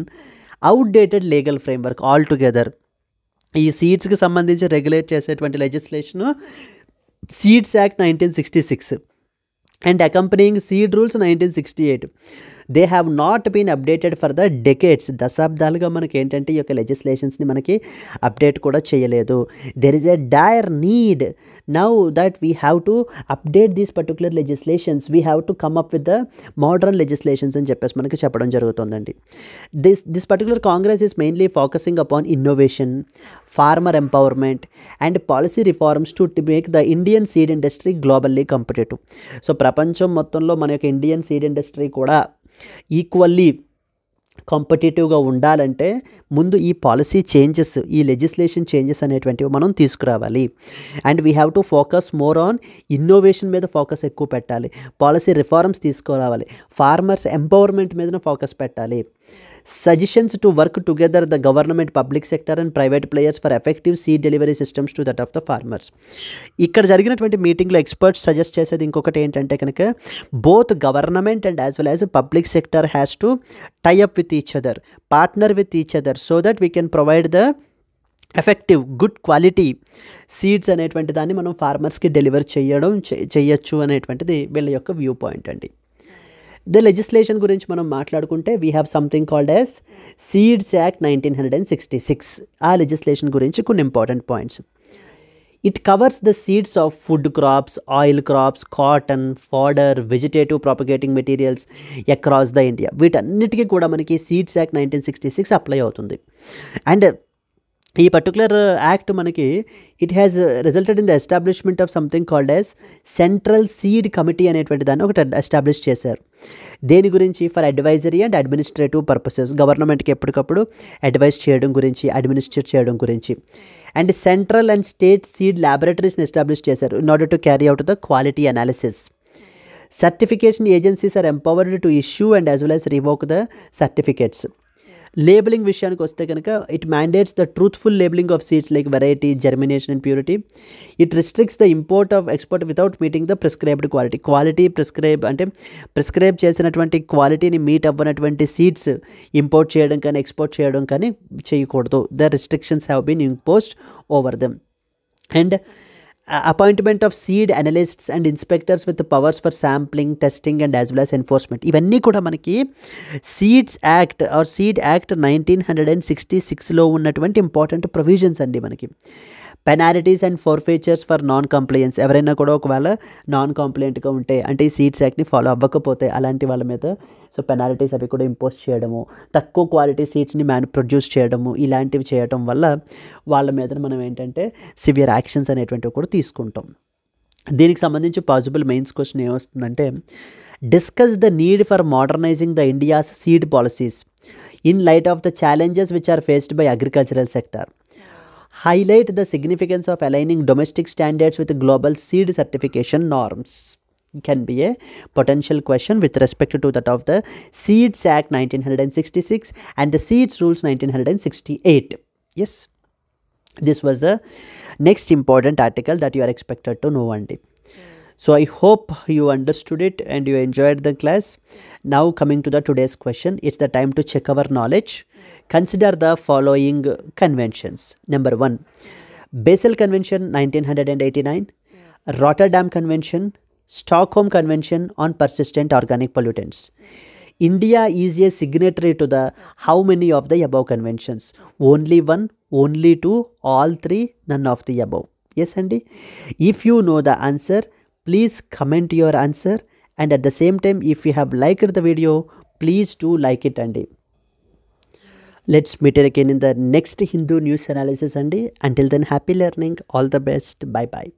outdated legal framework all together. ఈ సీడ్స్కి సంబంధించి రెగ్యులేట్ చేసేటువంటి legislation seeds act 1966 and accompanying seed rules 1968. They have not been updated for the decades. దశాబ్దాలుగా మనకి ఏంటంటే ఈ యొక్క లెజిస్లేషన్స్ని మనకి అప్డేట్ కూడా చేయలేదు. There is a dire need now that we have to update these particular legislations, we have to come up with the modern legislations అని చెప్పేసి మనకి చెప్పడం జరుగుతుందండి. This particular congress is mainly focusing upon innovation, farmer empowerment and policy reforms to make the Indian seed industry globally competitive. So ప్రపంచం మొత్తంలో మన యొక్క ఇండియన్ సీడ్ ఇండస్ట్రీ కూడా ఈక్వల్లీ కాంపిటేటివ్గా ఉండాలంటే ముందు ఈ పాలసీ చేంజెస్, ఈ లెజిస్లేషన్ చేంజెస్ అనేటువంటివి మనం తీసుకురావాలి. And we have to focus more on innovation మీద ఫోకస్ ఎక్కువ పెట్టాలి, పాలసీ రిఫార్మ్స్ తీసుకురావాలి, ఫార్మర్స్ ఎంపవర్మెంట్ మీద ఫోకస్ పెట్టాలి. Suggestions to work together the government, public sector and private players for effective seed delivery systems to that of the farmers. ఇక్కడ జరిగినటువంటి మీటింగ్లో ఎక్స్పర్ట్స్ సజెస్ట్ చేసేది ఇంకొకటి ఏంటంటే కనుక both government and as well as public sector has to tie up with each other, partner with each other so that we can provide the effective good quality seeds అనేటువంటి దాన్ని మనం ఫార్మర్స్కి డెలివర్ చేయొచ్చు అనేటువంటిది వీళ్ళ యొక్క వ్యూ పాయింట్ అండి. ద లెజిస్లేషన్ గురించి మనం మాట్లాడుకుంటే we have something called as seeds act 1966. ఆ లెజిస్లేషన్ గురించి కొన్ని important points. It covers the seeds of food crops, oil crops, cotton, fodder, vegetative propagating materials across the India. వీటన్నిటికీ కూడా మనకి సీడ్స్ యాక్ట్ 1966 అప్లై అవుతుంది. అండ్ ఈ పర్టికులర్ యాక్ట్ మనకి it has resulted in the establishment of something called as central seed committee అనేటువంటి దాన్ని ఒకటి ఎస్టాబ్లిష్ చేశారు. దేని గురించి? For advisory and administrative purposes, గవర్నమెంట్కి ఎప్పటికప్పుడు అడ్వైజ్ చేయడం గురించి, అడ్మినిస్ట్రేట్ చేయడం గురించి. And central and state seed ల్యాబొరేటరీస్ని ఎస్టాబ్లిష్ చేశారు in order to carry out the quality analysis. Certification agencies are empowered to issue and as well as revoke the certificates. Labelling విషయానికి వస్తే కనుక it mandates the truthful labelling of seeds like variety, germination and purity. It restricts the import of export without meeting the prescribed quality. Prescribe చేసినటువంటి క్వాలిటీని మీట్ అవ్వనటువంటి సీడ్స్ ఇంపోర్ట్ చేయడం కానీ ఎక్స్పోర్ట్ చేయడం కానీ చేయకూడదు. The restrictions have been imposed over them. And appointment of seed analysts and inspectors with powers for sampling, testing and as well as enforcement. ఇవన్నీ కూడా మనకి seeds act or seed act 1966లో ఉన్నటువంటి ఇంపార్టెంట్ ప్రొవిజన్స్ అండి. మనకి penalties and forfeitures for non compliance. ఎవరైనా కూడా ఒకవేళ నాన్ కంప్లైంట్గా ఉంటే, అంటే ఈ సీడ్స్ యాక్ట్ని ఫాలో అవ్వకపోతే అలాంటి వాళ్ళ మీద సో పెనాల్టీస్ అవి కూడా ఇంపోజ్ చేయడము, తక్కువ క్వాలిటీ సీడ్స్ని ప్రొడ్యూస్ చేయడము, ఇలాంటివి చేయడం వల్ల వాళ్ళ మీద మనం ఏంటంటే సివియర్ యాక్షన్స్ అనేటువంటివి కూడా తీసుకుంటాం. దీనికి సంబంధించి పాసిబుల్ మెయిన్స్ క్వశ్చన్ ఏమొస్తుందంటే discuss the need for modernising the India's seed policies in light of the challenges which are faced by agricultural sector. Highlight the significance of aligning domestic standards with global seed certification norms. Can be a potential question with respect to that of the Seeds Act 1966 and the Seeds Rules 1968. Yes, this was the next important article that you are expected to know one day. So I hope you understood it and you enjoyed the class. Now coming to the today's question, it's the time to check our knowledge. Consider the following conventions. Number 1, Basel Convention 1989, Rotterdam Convention, Stockholm Convention on Persistent Organic Pollutants. India is a signatory to the how many of the above conventions? Only 1, only 2, all 3, none of the above. Yes, Andy. If you know the answer, please comment your answer, and at the same time if you have liked the video, please do like it, Andy. Let's meet again in the next Hindu news analysis, Andy. Until then, happy learning. All the best. Bye bye.